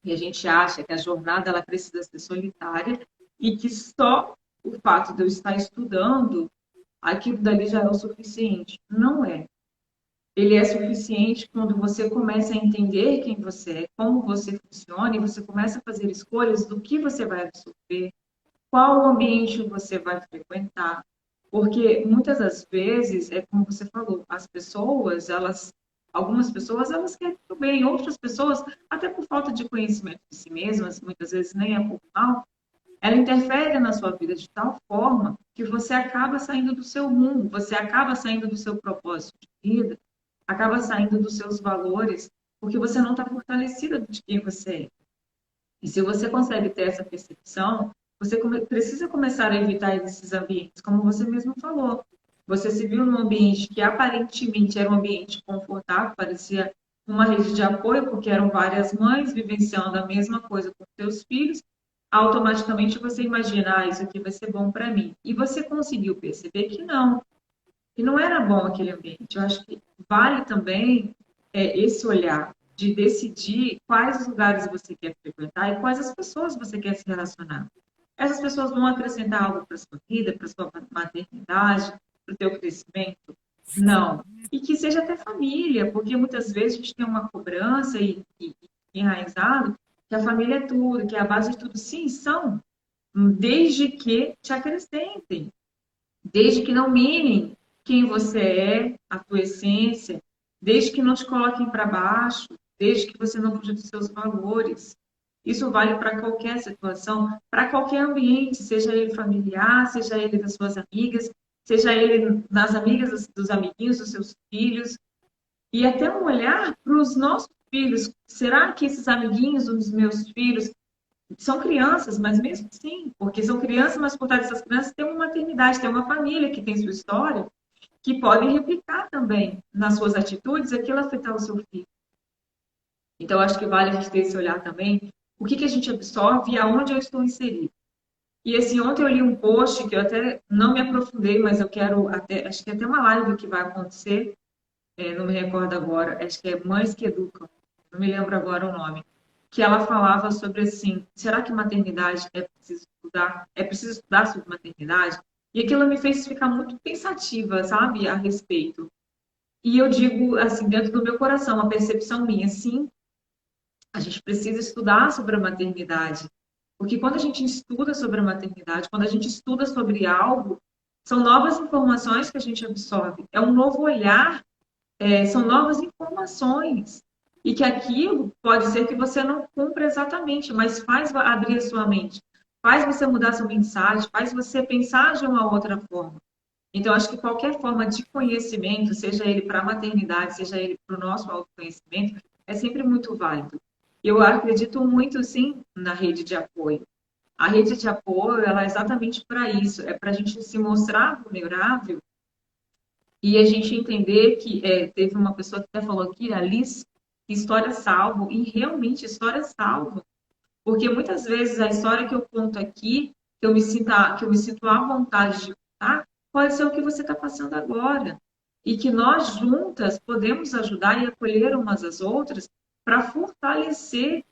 Speaker 3: e a gente acha que a jornada ela precisa ser solitária e que só o fato de eu estar estudando aquilo dali já é o suficiente. Não é. Ele é suficiente quando você começa a entender quem você é, como você funciona, e você começa a fazer escolhas do que você vai absorver, qual ambiente você vai frequentar. Porque muitas das vezes, é como você falou, as pessoas, algumas pessoas, elas querem o bem, outras pessoas, até por falta de conhecimento de si mesmas, muitas vezes nem é por mal, ela interfere na sua vida de tal forma que você acaba saindo do seu rumo, você acaba saindo do seu propósito de vida, acaba saindo dos seus valores, porque você não está fortalecida de quem você é. E se você consegue ter essa percepção, você precisa começar a evitar esses ambientes, como você mesmo falou. Você se viu num ambiente que aparentemente era um ambiente confortável, parecia uma rede de apoio, porque eram várias mães vivenciando a mesma coisa com seus filhos. Automaticamente você imagina, isso aqui vai ser bom para mim. E você conseguiu perceber que não era bom aquele ambiente. Eu acho que vale também esse olhar de decidir quais lugares você quer frequentar e quais as pessoas você quer se relacionar. Essas pessoas vão acrescentar algo para a sua vida, para a sua maternidade, para o teu crescimento? Não. E que seja até família, porque muitas vezes a gente tem uma cobrança e enraizado que a família é tudo, que é a base de tudo. Sim, são, desde que te acrescentem, desde que não minem quem você é, a tua essência, desde que não te coloquem para baixo, desde que você não fuja dos seus valores. Isso vale para qualquer situação, para qualquer ambiente, seja ele familiar, seja ele das suas amigas, seja ele nas amigas dos amiguinhos, dos seus filhos, e até um olhar para os nossos filhos. Será que esses amiguinhos dos meus filhos são crianças, mas mesmo assim, porque são crianças, mas por trás dessas crianças tem uma maternidade, tem uma família que tem sua história, que podem replicar também nas suas atitudes aquilo afetar o seu filho. Então, acho que vale a gente ter esse olhar também, o que a gente absorve e aonde eu estou inserido. E assim, ontem eu li um post que eu até não me aprofundei, mas eu quero até, acho que até uma live que vai acontecer, não me recordo agora, acho que é Mães que Educam, não me lembro agora o nome, que ela falava sobre assim, será que maternidade é preciso estudar? É preciso estudar sobre maternidade? E aquilo me fez ficar muito pensativa, sabe, a respeito. E eu digo, assim, dentro do meu coração, a percepção minha, sim, a gente precisa estudar sobre a maternidade. Porque quando a gente estuda sobre a maternidade, quando a gente estuda sobre algo, são novas informações que a gente absorve. É um novo olhar, são novas informações. E que aquilo pode ser que você não cumpra exatamente, mas faz abrir a sua mente, faz você mudar sua mensagem, faz você pensar de uma outra forma. Então, acho que qualquer forma de conhecimento, seja ele para a maternidade, seja ele para o nosso autoconhecimento, é sempre muito válido. Eu acredito muito, sim, na rede de apoio. A rede de apoio, ela é exatamente para isso, é para a gente se mostrar vulnerável e a gente entender que teve uma pessoa que até falou aqui, a Liz, que história salva, e realmente história salva. Porque muitas vezes a história que eu conto aqui, que eu me sinto à vontade de contar, pode ser o que você está passando agora. E que nós juntas podemos ajudar e acolher umas às outras para fortalecer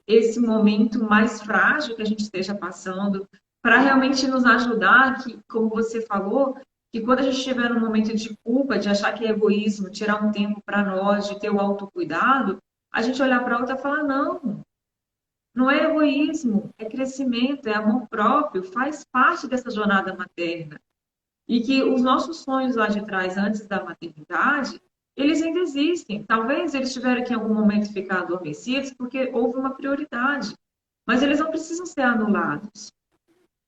Speaker 3: esse momento mais frágil que a gente esteja passando, para realmente nos ajudar, que, como você falou, que quando a gente estiver num momento de culpa, de achar que é egoísmo, tirar um tempo para nós, de ter o autocuidado, a gente olhar para a outra e falar, não, não é egoísmo, é crescimento, é amor próprio, faz parte dessa jornada materna. E que os nossos sonhos lá de trás, antes da maternidade, eles ainda existem. Talvez eles tiveram que em algum momento ficar adormecidos porque houve uma prioridade. Mas eles não precisam ser anulados.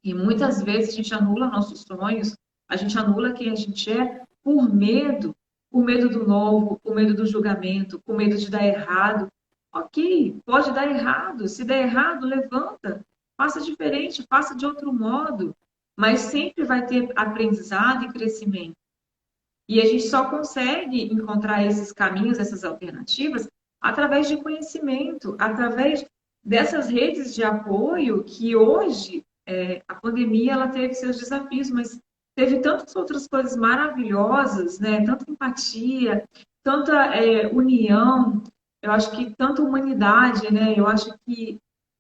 Speaker 3: E muitas vezes a gente anula nossos sonhos, a gente anula quem a gente é por medo do novo, por medo do julgamento, por medo de dar errado. Ok, pode dar errado. Se der errado, levanta, faça diferente, faça de outro modo. Mas sempre vai ter aprendizado e crescimento. E a gente só consegue encontrar esses caminhos, essas alternativas, através de conhecimento, através dessas redes de apoio que hoje a pandemia ela teve seus desafios, mas teve tantas outras coisas maravilhosas, né? Tanta empatia, tanta união, eu acho que tanta humanidade, né? Eu acho que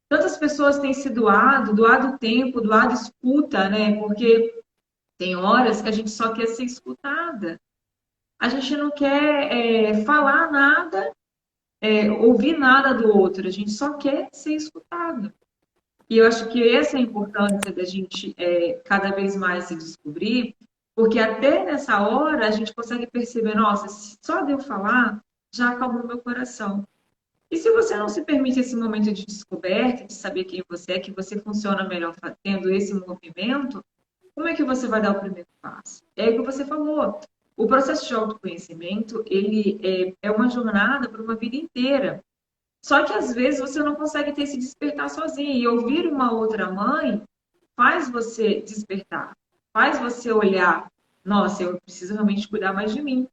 Speaker 3: tantas pessoas têm se doado tempo, doado escuta, né? Porque tem horas que a gente só quer ser escutada. A gente não quer falar nada, ouvir nada do outro. A gente só quer ser escutado. E eu acho que essa é a importância da gente cada vez mais se descobrir, porque até nessa hora a gente consegue perceber, nossa, só de eu falar já acalmou meu coração. E se você não se permite esse momento de descoberta, de saber quem você é, que você funciona melhor tendo esse movimento, como é que você vai dar o primeiro passo? É o que você falou. O processo de autoconhecimento, ele é uma jornada para uma vida inteira. Só que às vezes você não consegue ter esse despertar sozinho. E ouvir uma outra mãe faz você despertar, faz você olhar, nossa, eu preciso realmente cuidar mais de mim.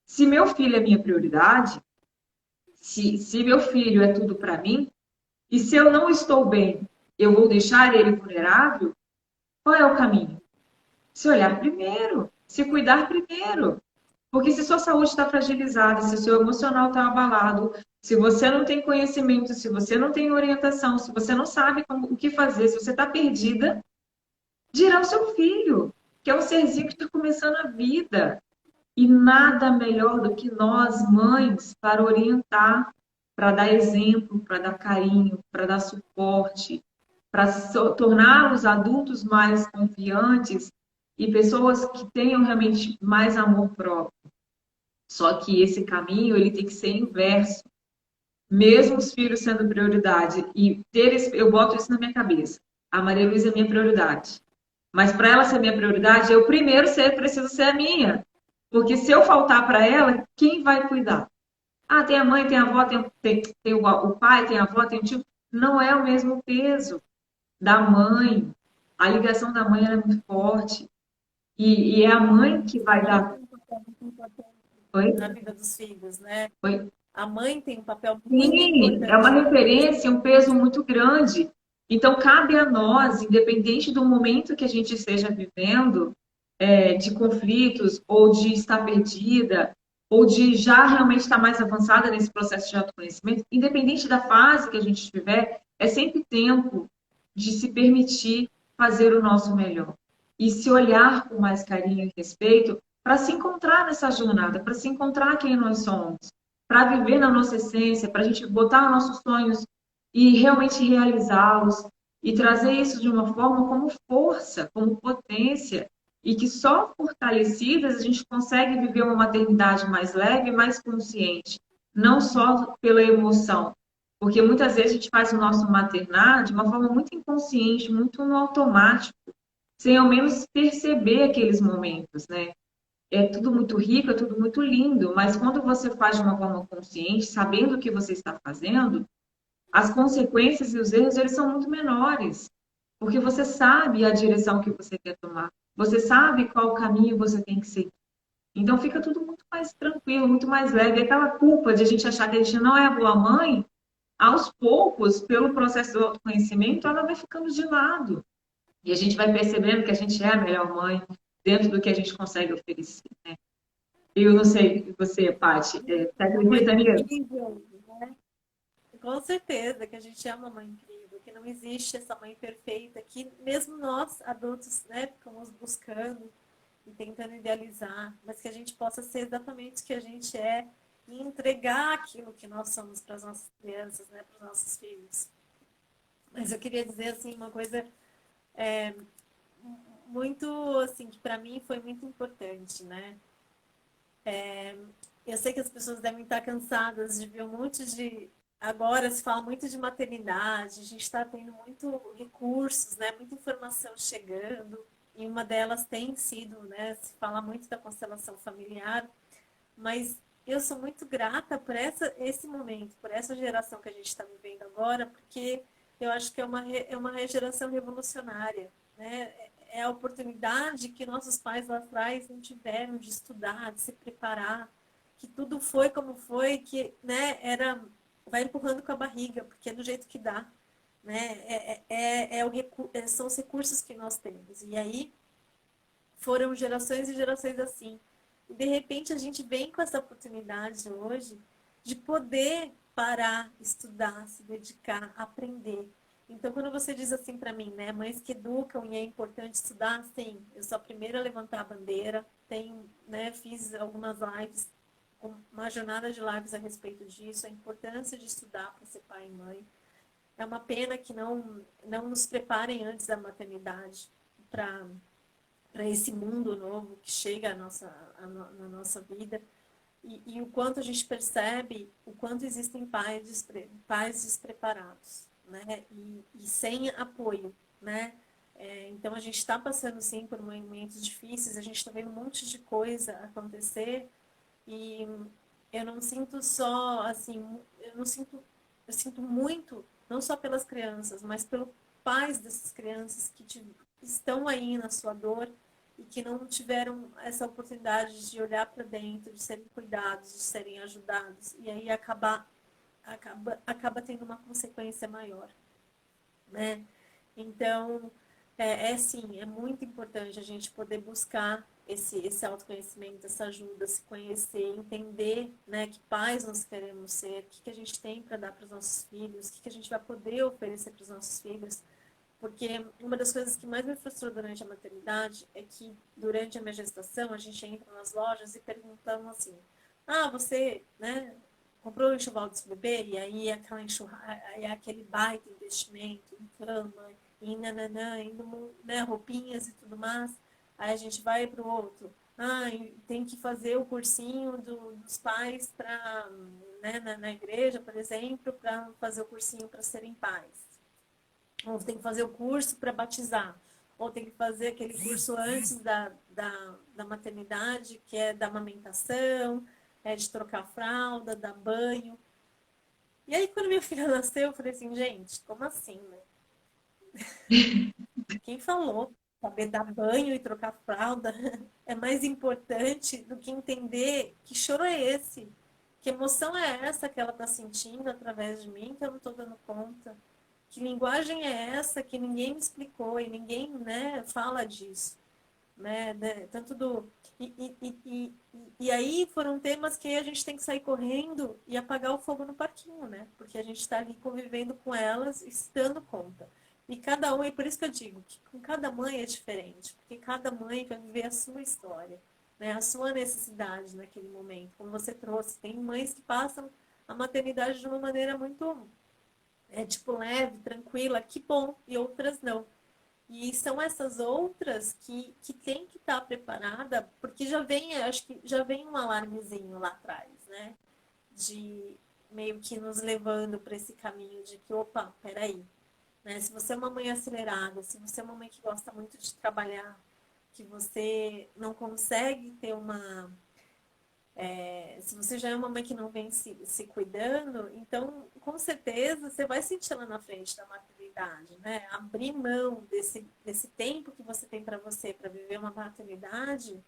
Speaker 3: Se meu filho é minha prioridade, se meu filho é tudo para mim, e se eu não estou bem, eu vou deixar ele vulnerável, qual é o caminho? Se olhar primeiro, se cuidar primeiro. Porque se sua saúde está fragilizada, se o seu emocional está abalado, se você não tem conhecimento, se você não tem orientação, se você não sabe o que fazer, se você está perdida, dirá o seu filho, que é um serzinho que está começando a vida. E nada melhor do que nós, mães, para orientar, para dar exemplo, para dar carinho, para dar suporte, para torná-los adultos mais confiantes e pessoas que tenham realmente mais amor próprio. Só que esse caminho ele tem que ser inverso. Mesmo os filhos sendo prioridade e eu boto isso na minha cabeça. A Maria Luísa é minha prioridade. Mas para ela ser minha prioridade, eu primeiro preciso ser a minha. Porque se eu faltar para ela, quem vai cuidar? Ah, tem a mãe, tem a avó, tem o pai, tem a avó, tem o tio. não é o mesmo peso da mãe. A ligação da mãe ela é muito forte. E é a mãe que
Speaker 2: A
Speaker 3: vai
Speaker 2: mãe
Speaker 3: dar.
Speaker 2: tem um papel muito importante
Speaker 3: Oi?
Speaker 2: na vida dos filhos, né?
Speaker 3: Oi?
Speaker 2: A mãe tem um papel muito
Speaker 3: Sim, é uma
Speaker 2: importante na vida dos
Speaker 3: referência, um peso muito grande. Então, cabe a nós, independente do momento que a gente esteja vivendo, de conflitos, ou de estar perdida, ou de já realmente estar mais avançada nesse processo de autoconhecimento, independente da fase que a gente estiver, é sempre tempo de se permitir fazer o nosso melhor. E se olhar com mais carinho e respeito para se encontrar nessa jornada, para se encontrar quem nós somos, para viver na nossa essência, para a gente botar nossos sonhos e realmente realizá-los e trazer isso de uma forma como força, como potência, e que só fortalecidas a gente consegue viver uma maternidade mais leve e mais consciente, não só pela emoção. Porque muitas vezes a gente faz o nosso maternar de uma forma muito inconsciente, muito no automático, sem ao menos perceber aqueles momentos, né? É tudo muito rico, é tudo muito lindo, mas quando você faz de uma forma consciente, sabendo o que você está fazendo, as consequências e os erros eles são muito menores, porque você sabe a direção que você quer tomar, você sabe qual caminho você tem que seguir. Então fica tudo muito mais tranquilo, muito mais leve. E aquela culpa de a gente achar que a gente não é a boa mãe, aos poucos, pelo processo do autoconhecimento, ela vai ficando de lado. E a gente vai percebendo que a gente é a melhor mãe dentro do que a gente consegue oferecer, né? Eu não sei você, Paty, você
Speaker 2: uma mãe
Speaker 3: acredita nisso?
Speaker 2: incrível, né? Com certeza que a gente é uma mãe incrível, que não existe essa mãe perfeita, que mesmo nós, adultos, né, ficamos buscando e tentando idealizar, mas que a gente possa ser exatamente o que a gente é e entregar aquilo que nós somos para as nossas crianças, né, para os nossos filhos. Mas eu queria dizer assim uma coisa muito assim que para mim foi muito importante, né? Eu sei que as pessoas devem estar cansadas de ver um monte de. Agora se fala muito de maternidade, a gente está tendo muito recursos, né? Muita informação chegando, e uma delas tem sido, né? Se fala muito da constelação familiar, mas eu sou muito grata por esse momento, por essa geração que a gente está vivendo agora, porque eu acho que é uma geração revolucionária, né? É a oportunidade que nossos pais lá atrás não tiveram de estudar, de se preparar, que tudo foi como foi, que, né, vai empurrando com a barriga, porque é do jeito que dá, né? São os recursos que nós temos. E aí foram gerações e gerações assim. E de repente a gente vem com essa oportunidade hoje de poder parar, estudar, se dedicar, aprender. Então, quando você diz assim para mim, né, mães que educam e é importante estudar, sim, eu sou a primeira a levantar a bandeira, tenho, né, fiz algumas lives, uma jornada de lives a respeito disso, a importância de estudar para ser pai e mãe. É uma pena que não nos preparem antes da maternidade para esse mundo novo que chega na nossa vida e o quanto a gente percebe o quanto existem pais despreparados, né? E sem apoio, né? Então a gente está passando sim por momentos difíceis, a gente está vendo um monte de coisa acontecer e eu não sinto só assim, eu sinto muito não só pelas crianças, mas pelos pais dessas crianças estão aí na sua dor e que não tiveram essa oportunidade de olhar para dentro, de serem cuidados, de serem ajudados, e aí acaba tendo uma consequência maior, né? Então, sim, é muito importante a gente poder buscar esse autoconhecimento, essa ajuda, se conhecer, entender, né, que pais nós queremos ser, o que a gente tem para dar para os nossos filhos, o que a gente vai poder oferecer para os nossos filhos, porque uma das coisas que mais me frustrou durante a maternidade é que, durante a minha gestação, a gente entra nas lojas e perguntamos assim, você, né, comprou o enxoval desse bebê? E aí é aquele baita investimento em cama, em nananã, em né, roupinhas e tudo mais. Aí a gente vai para o outro. Tem que fazer o cursinho dos pais para, né, na igreja, por exemplo, para fazer o cursinho para serem pais. Ou tem que fazer o curso para batizar, ou tem que fazer aquele curso antes da maternidade, que é da amamentação, de trocar fralda, dar banho. E aí, quando minha filha nasceu, eu falei assim, gente, como assim, né? Quem falou? Saber dar banho e trocar fralda é mais importante do que entender que choro é esse, que emoção é essa que ela está sentindo através de mim, que eu não estou dando conta. Que linguagem é essa que ninguém me explicou e ninguém, né, fala disso, né? Tanto do e aí foram temas que a gente tem que sair correndo e apagar o fogo no parquinho, né? Porque a gente está ali convivendo com elas e se dando conta. E cada um, e por isso que eu digo que com cada mãe é diferente, porque cada mãe vai viver a sua história, né? A sua necessidade naquele momento. Como você trouxe, tem mães que passam a maternidade de uma maneira muito tipo leve, tranquila, que bom, e outras não. E são essas outras que tem que estar preparada, porque já vem, acho que já vem um alarmezinho lá atrás, né? De meio que nos levando para esse caminho de que, opa, peraí, né? Se você é uma mãe acelerada, se você é uma mãe que gosta muito de trabalhar, que você não consegue ter uma se você já é uma mãe que não vem se cuidando, então com certeza você vai sentir lá na frente da maternidade, né? Abrir mão desse tempo que você tem para você, para viver uma maternidade,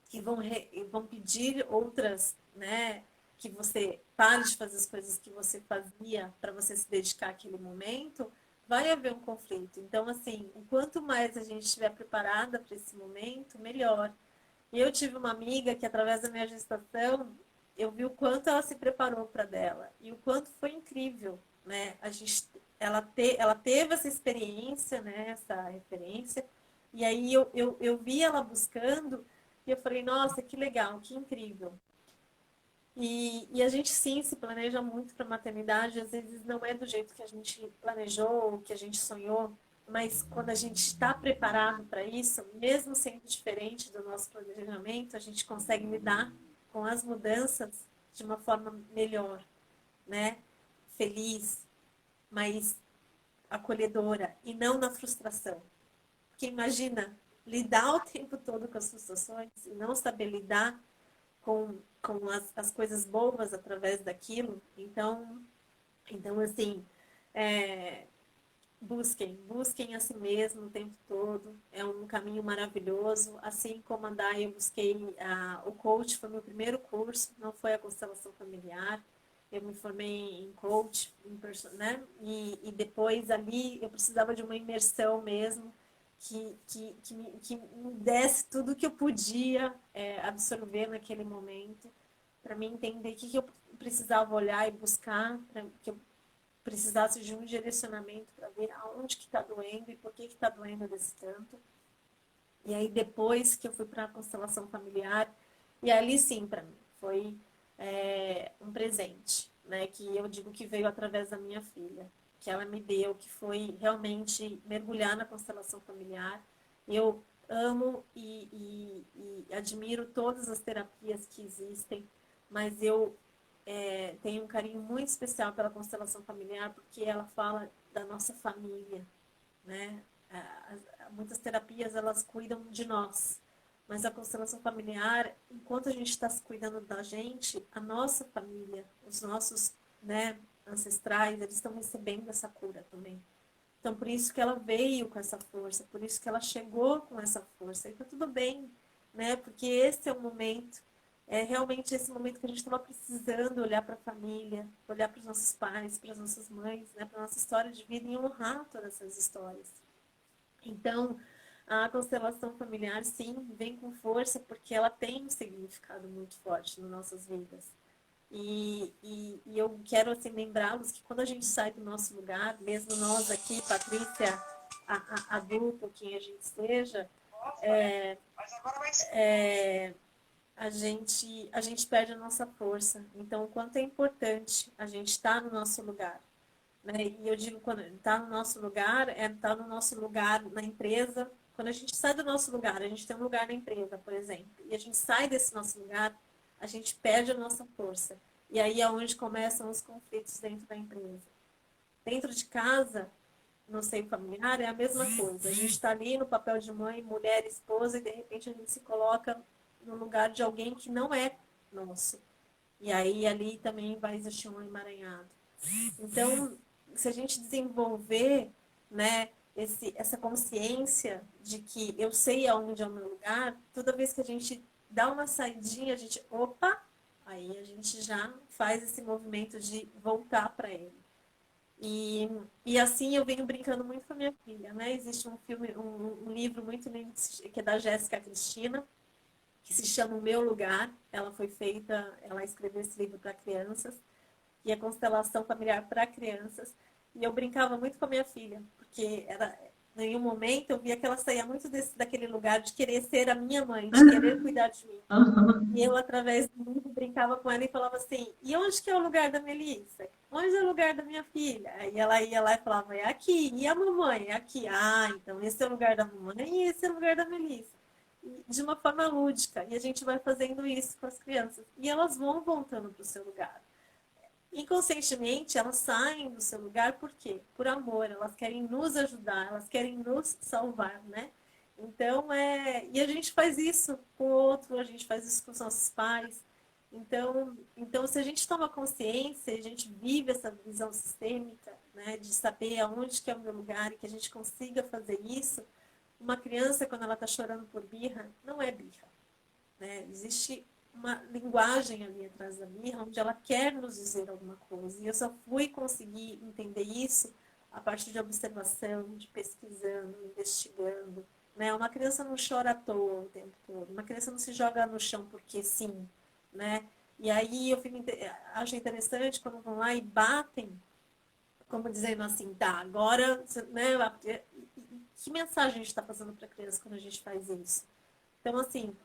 Speaker 2: que vão pedir outras, né? Que você pare de fazer as coisas que você fazia para você se dedicar àquele momento, vai haver um conflito. Então, assim, o quanto mais a gente estiver preparada para esse momento, melhor. E eu tive uma amiga que, através da minha gestação, eu vi o quanto ela se preparou para dela e o quanto foi incrível, né? Ela teve essa experiência, né? Essa referência. E aí eu vi ela buscando e eu falei, nossa, que legal, que incrível. E a gente sim se planeja muito para a maternidade, às vezes não é do jeito que a gente planejou, que a gente sonhou, mas quando a gente está preparado para isso, mesmo sendo diferente do nosso planejamento, a gente consegue lidar com as mudanças de uma forma melhor, né? Feliz, mais acolhedora e não na frustração. Porque imagina lidar o tempo todo com as frustrações e não saber lidar com as coisas boas através daquilo. Então assim, é, busquem a si mesmo o tempo todo. É um caminho maravilhoso. Assim como a Dai, eu busquei o coach, foi meu primeiro curso, não foi a constelação familiar. Eu me formei em coach, né? E depois ali eu precisava de uma imersão mesmo, que me desse tudo que eu podia absorver naquele momento, para mim entender o que eu precisava olhar e buscar, que eu precisasse de um direcionamento para ver aonde que está doendo e por que está doendo desse tanto. E aí depois que eu fui para a constelação familiar, e ali sim, para mim, foi um presente, né? Que eu digo que veio através da minha filha, que ela me deu, que foi realmente mergulhar na constelação familiar. Eu amo e admiro todas as terapias que existem, mas eu tenho um carinho muito especial pela constelação familiar, porque ela fala da nossa família, né? Muitas terapias, elas cuidam de nós, mas a constelação familiar, enquanto a gente está se cuidando da gente, a nossa família, os nossos, né, ancestrais, eles estão recebendo essa cura também. Então, por isso que ela veio com essa força, por isso que ela chegou com essa força. E tá tudo bem, né? Porque esse é o momento, é realmente esse momento que a gente estava precisando olhar para a família, olhar para os nossos pais, para as nossas mães, né? Para a nossa história de vida e honrar todas essas histórias. Então, a constelação familiar, sim, vem com força porque ela tem um significado muito forte nas nossas vidas. E eu quero assim, lembrá-los que quando a gente sai do nosso lugar, mesmo nós aqui, Patrícia, adulto, quem a gente seja, a gente perde a nossa força. Então, o quanto é importante a gente estar no nosso lugar. Né? E eu digo, quando está no nosso lugar, estar no nosso lugar na empresa. Quando a gente sai do nosso lugar, a gente tem um lugar na empresa, por exemplo, e a gente sai desse nosso lugar, a gente perde a nossa força. E aí é onde começam os conflitos dentro da empresa. Dentro de casa, no seio familiar, é a mesma coisa. A gente está ali no papel de mãe, mulher, esposa, e de repente a gente se coloca no lugar de alguém que não é nosso. E aí ali também vai existir um emaranhado. Então, se a gente desenvolver, né, essa consciência de que eu sei aonde é o meu lugar, toda vez que a gente dá uma saidinha, a gente, opa, aí a gente já faz esse movimento de voltar para ele. E assim eu venho brincando muito com a minha filha, né? Existe um filme, um livro muito lindo que é da Jéssica Cristina, que se chama O Meu Lugar. Ela foi feita, ela escreveu esse livro para crianças, e a constelação familiar para crianças. E eu brincava muito com a minha filha, porque era, em nenhum momento eu via que ela saía muito daquele lugar de querer ser a minha mãe, de querer cuidar de mim. E eu, através do livro, brincava com ela e falava assim, e onde que é o lugar da Melissa? Onde é o lugar da minha filha? Aí ela ia lá e falava, é aqui. E a mamãe? É aqui. Ah, então esse é o lugar da mamãe e esse é o lugar da Melissa. E de uma forma lúdica. E a gente vai fazendo isso com as crianças. E elas vão voltando para o seu lugar. Inconscientemente, elas saem do seu lugar por quê? Por amor, elas querem nos ajudar, elas querem nos salvar, né? Então, e a gente faz isso com o outro, a gente faz isso com os nossos pais. Então, se a gente toma consciência, a gente vive essa visão sistêmica, né, de saber aonde que é o meu lugar e que a gente consiga fazer isso, uma criança, quando ela está chorando por birra, não é birra, né? Existe uma linguagem ali atrás da birra, onde ela quer nos dizer alguma coisa. E eu só fui conseguir entender isso a partir de observação, de pesquisando, investigando. Né? Uma criança não chora à toa o tempo todo. Uma criança não se joga no chão porque sim. Né? E aí acho interessante quando vão lá e batem, como dizendo assim, tá, agora, né, que mensagem a gente está passando para a criança quando a gente faz isso? Então, assim,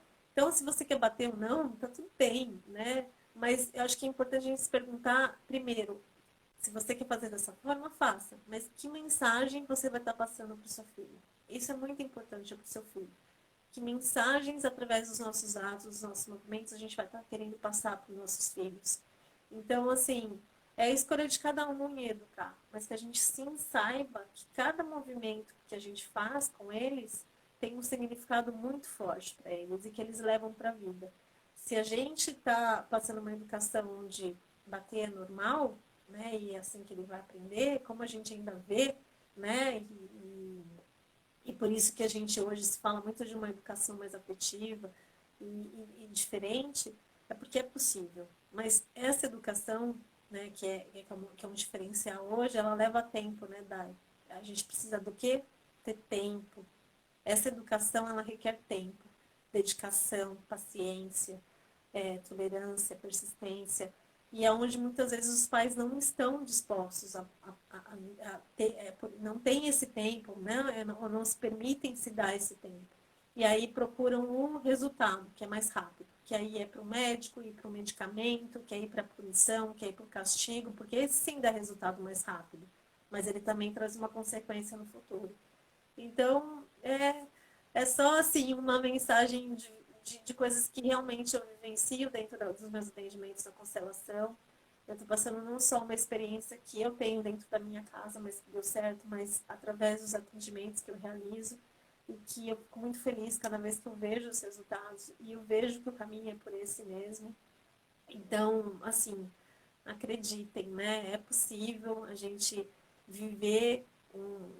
Speaker 2: se você quer bater ou não, tá tudo bem, né? Mas eu acho que é importante a gente se perguntar, primeiro, se você quer fazer dessa forma, faça. Mas que mensagem você vai estar passando para o seu filho? Isso é muito importante para o seu filho. Que mensagens, através dos nossos atos, dos nossos movimentos, a gente vai estar querendo passar para os nossos filhos. Então, assim, é a escolha de cada um em educar. Mas que a gente sim saiba que cada movimento que a gente faz com eles tem um significado muito forte para eles e que eles levam para a vida. Se a gente está passando uma educação onde bater é normal, né, e é assim que ele vai aprender, como a gente ainda vê, né, e por isso que a gente hoje se fala muito de uma educação mais afetiva e diferente, é porque é possível. Mas essa educação, né, que é um diferencial hoje, ela leva tempo, né, Dai? A gente precisa do quê? Ter tempo. Essa educação, ela requer tempo, dedicação, paciência, tolerância, persistência. E é onde muitas vezes os pais não estão dispostos a ter, não têm esse tempo, né? Ou não se permitem se dar esse tempo. E aí procuram um resultado que é mais rápido, que aí é para o médico, ir para o medicamento, que é ir para a punição, que é ir para o castigo, porque esse sim dá resultado mais rápido, mas ele também traz uma consequência no futuro. Então, é só assim uma mensagem de coisas que realmente eu vivencio dentro dos meus atendimentos da constelação. Eu estou passando não só uma experiência que eu tenho dentro da minha casa, mas que deu certo, mas através dos atendimentos que eu realizo, e que eu fico muito feliz cada vez que eu vejo os resultados, e eu vejo que o caminho é por esse mesmo. Então, assim, acreditem, né? É possível a gente viver um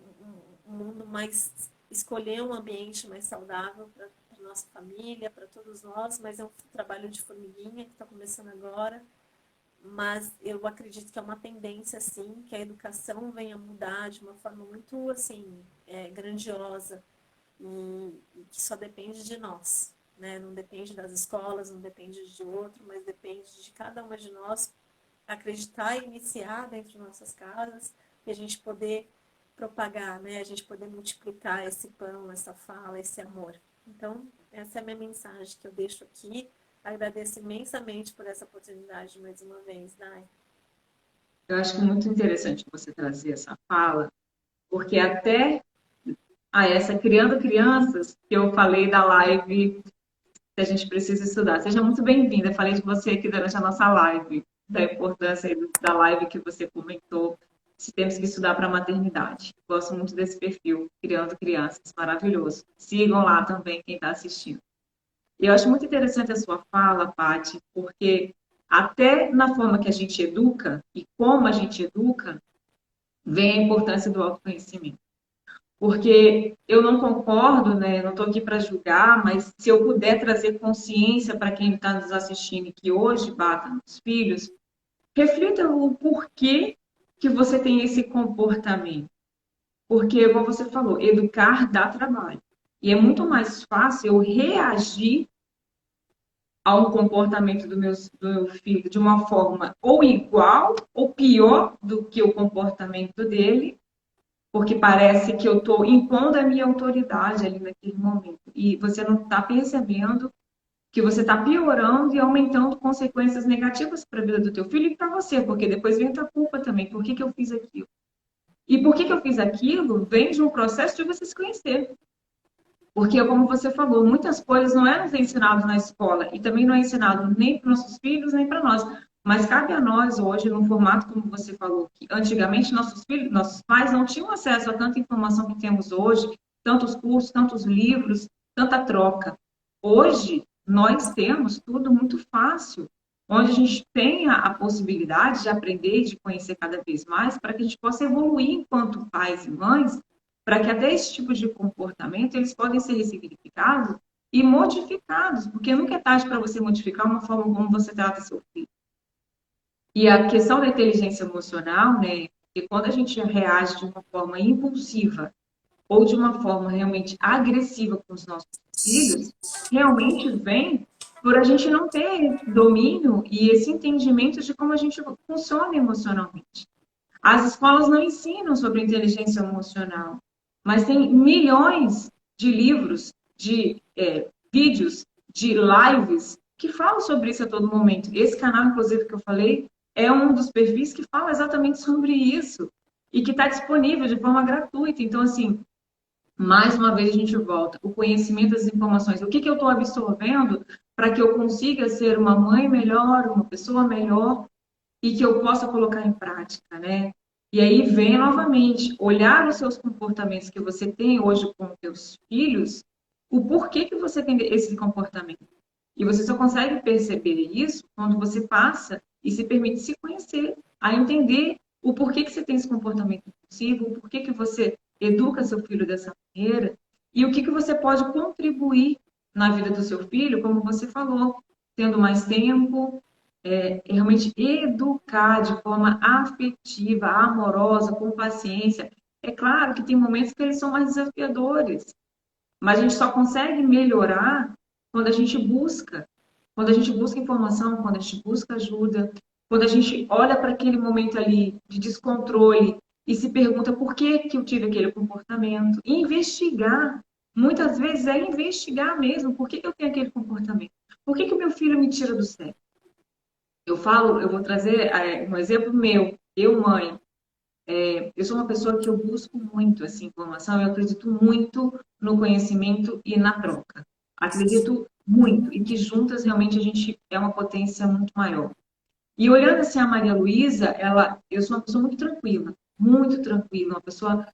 Speaker 2: mundo mais, escolher um ambiente mais saudável para nossa família, para todos nós, mas é um trabalho de formiguinha que está começando agora. Mas eu acredito que é uma tendência, sim, que a educação venha mudar de uma forma muito, assim, grandiosa e que só depende de nós, né? Não depende das escolas, não depende de outro, mas depende de cada uma de nós acreditar e iniciar dentro de nossas casas e a gente poder propagar, né? A gente poder multiplicar esse pão, essa fala, esse amor. Então, essa é a minha mensagem que eu deixo aqui. Agradeço imensamente por essa oportunidade mais uma vez, Dai.
Speaker 3: Eu acho muito interessante você trazer essa fala, porque até essa Criando Crianças, que eu falei da live que a gente precisa estudar. Seja muito bem-vinda. Falei de você aqui durante a nossa live, da importância da live que você comentou, se temos que estudar para a maternidade. Gosto muito desse perfil, Criando Crianças, maravilhoso. Sigam lá também quem está assistindo. E eu acho muito interessante a sua fala, Paty, porque até na forma que a gente educa e como a gente educa, vem a importância do autoconhecimento. Porque eu não concordo, né? Não estou aqui para julgar, mas se eu puder trazer consciência para quem está nos assistindo e que hoje bata nos filhos, reflita o porquê que você tem esse comportamento. Porque, como você falou, educar dá trabalho. E é muito mais fácil eu reagir ao comportamento do meu filho de uma forma ou igual ou pior do que o comportamento dele, porque parece que eu estou impondo a minha autoridade ali naquele momento. E você não está percebendo que você está piorando e aumentando consequências negativas para a vida do teu filho e para você, porque depois vem a tua culpa também. Por que que eu fiz aquilo? E por que que eu fiz aquilo vem de um processo de você se conhecer. Porque, como você falou, muitas coisas não eram ensinadas na escola e também não é ensinado nem para nossos filhos, nem para nós. Mas cabe a nós hoje, num formato como você falou, que antigamente nossos filhos, nossos pais não tinham acesso a tanta informação que temos hoje, tantos cursos, tantos livros, tanta troca. Hoje, nós temos tudo muito fácil, onde a gente tem a possibilidade de aprender e de conhecer cada vez mais, para que a gente possa evoluir enquanto pais e mães, para que até esse tipo de comportamento eles podem ser ressignificados e modificados, porque nunca é tarde para você modificar uma forma como você trata seu filho. E a questão da inteligência emocional, né, que quando a gente reage de uma forma impulsiva ou de uma forma realmente agressiva com os nossos filhos, realmente vem por a gente não ter esse domínio e esse entendimento de como a gente funciona emocionalmente. As escolas não ensinam sobre inteligência emocional, mas tem milhões de livros, de vídeos, de lives que falam sobre isso a todo momento. Esse canal, inclusive, que eu falei, é um dos perfis que fala exatamente sobre isso e que está disponível de forma gratuita. Então, assim, mais uma vez a gente volta. O conhecimento das informações. O que que eu estou absorvendo para que eu consiga ser uma mãe melhor, uma pessoa melhor e que eu possa colocar em prática, né? E aí vem novamente olhar os seus comportamentos que você tem hoje com os seus filhos, o porquê que você tem esse comportamento. E você só consegue perceber isso quando você passa e se permite se conhecer, a entender o porquê que você tem esse comportamento impulsivo, o porquê que você educa seu filho dessa maneira e o que que você pode contribuir na vida do seu filho, como você falou, tendo mais tempo, realmente educar de forma afetiva, amorosa, com paciência. É claro que tem momentos que eles são mais desafiadores, mas a gente só consegue melhorar quando a gente busca. Quando a gente busca informação, quando a gente busca ajuda, quando a gente olha para aquele momento ali de descontrole e se pergunta por que que eu tive aquele comportamento. E investigar. Muitas vezes é investigar mesmo. Por que que eu tenho aquele comportamento? Por que que o meu filho me tira do sério? Eu falo, eu vou trazer um exemplo meu. Eu, mãe, eu sou uma pessoa que eu busco muito essa informação, eu acredito muito no conhecimento e na troca. Acredito muito e que juntas realmente a gente é uma potência muito maior. E olhando assim a Maria Luísa, eu sou uma pessoa muito tranquila, uma pessoa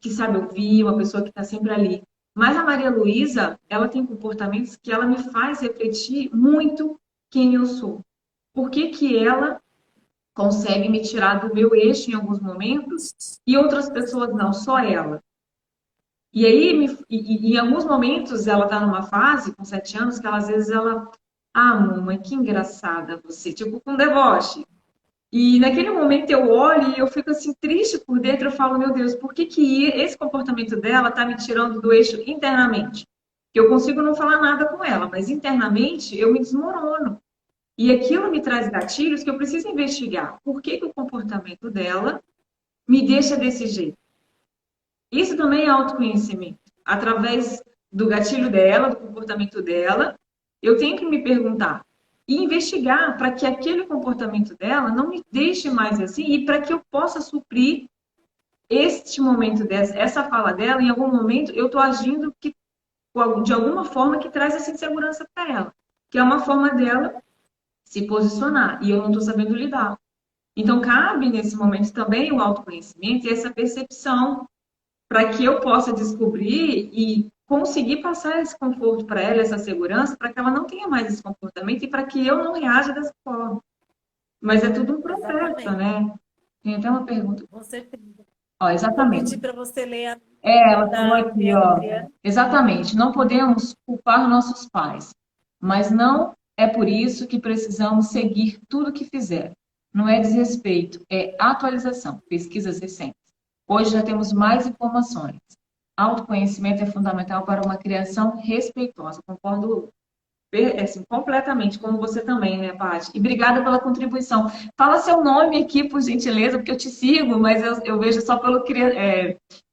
Speaker 3: que sabe ouvir, uma pessoa que está sempre ali. Mas a Maria Luísa, ela tem comportamentos que ela me faz refletir muito quem eu sou. Por que que ela consegue me tirar do meu eixo em alguns momentos e outras pessoas não, só ela. E aí, em alguns momentos, ela está numa fase, com 7 anos, que ela, às vezes mamãe, que engraçada você, tipo com deboche. E naquele momento eu olho e eu fico assim triste por dentro, eu falo, meu Deus, por que que esse comportamento dela está me tirando do eixo internamente? Eu consigo não falar nada com ela, mas internamente eu me desmorono. E aquilo me traz gatilhos que eu preciso investigar. Por que que o comportamento dela me deixa desse jeito? Isso também é autoconhecimento. Através do gatilho dela, do comportamento dela, eu tenho que me perguntar e investigar para que aquele comportamento dela não me deixe mais assim e para que eu possa suprir este momento dessa, essa fala dela. Em algum momento eu estou agindo de alguma forma que traz essa insegurança para ela, que é uma forma dela se posicionar e eu não estou sabendo lidar. Então, cabe nesse momento também o autoconhecimento e essa percepção para que eu possa descobrir e conseguir passar esse conforto para ela, essa segurança, para que ela não tenha mais esse comportamento e para que eu não reaja dessa forma. Mas é tudo um processo,
Speaker 2: Exatamente,
Speaker 3: né? Tem até uma pergunta.
Speaker 2: com certeza.
Speaker 3: Ó,
Speaker 2: Vou pedir
Speaker 3: exatamente.
Speaker 2: para você ler a
Speaker 3: Ela falou
Speaker 2: da
Speaker 3: aqui,
Speaker 2: Adriana
Speaker 3: ó.
Speaker 2: Triano.
Speaker 3: Exatamente. Não podemos culpar nossos pais, mas não é por isso que precisamos seguir tudo que fizeram. Não é desrespeito, é atualização. Pesquisas recentes. Hoje já temos mais informações. Autoconhecimento é fundamental para uma criação respeitosa. Concordo assim, completamente, como você também, né, Paty? E obrigada pela contribuição. Fala seu nome aqui, por gentileza, porque eu te sigo, mas eu vejo só pelo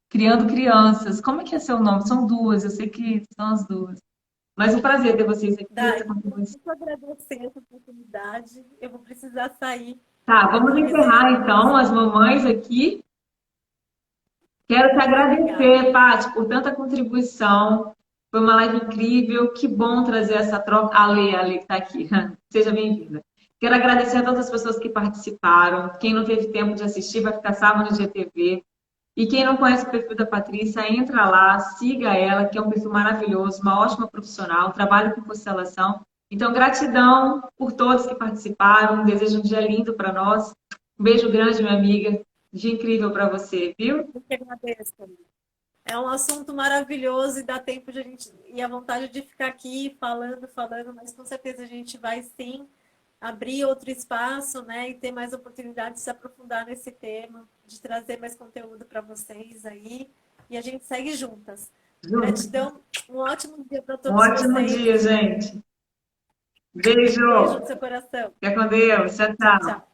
Speaker 3: Criando Crianças. Como é que é seu nome? São duas, eu sei que são as duas. Mas um prazer ter vocês aqui,
Speaker 2: Dai,
Speaker 3: essa contribuição.
Speaker 2: muito agradecer essa oportunidade. Eu vou precisar sair.
Speaker 3: Tá,
Speaker 2: Eu
Speaker 3: vamos
Speaker 2: vou
Speaker 3: encerrar
Speaker 2: receber
Speaker 3: então, as mamães aqui. Quero te
Speaker 2: Muito obrigada.
Speaker 3: agradecer, Paty, por tanta contribuição. Foi uma live incrível. Que bom trazer essa troca. Ale que está aqui. Seja bem-vinda. Quero agradecer a todas as pessoas que participaram. Quem não teve tempo de assistir, vai ficar salvo no GTV. E quem não conhece o perfil da Patrícia, entra lá, siga ela, que é um perfil maravilhoso, uma ótima profissional, trabalha com constelação. Então, gratidão por todos que participaram. Desejo um dia lindo para nós. Um beijo grande, minha amiga. Dia incrível para você, viu?
Speaker 2: Eu que agradeço. É um assunto maravilhoso e dá tempo de a gente e a vontade de ficar aqui falando, mas com certeza a gente vai sim abrir outro espaço, né, e ter mais oportunidade de se aprofundar nesse tema, de trazer mais conteúdo para vocês aí, e a gente segue juntas.
Speaker 3: Junto.
Speaker 2: Gratidão, um ótimo dia para
Speaker 3: Um
Speaker 2: todos
Speaker 3: ótimo
Speaker 2: vocês.
Speaker 3: dia, gente. Beijo.
Speaker 2: Beijo no seu coração.
Speaker 3: Fica com Deus. Tchau,
Speaker 2: Tchau,
Speaker 3: tchau.
Speaker 2: tchau.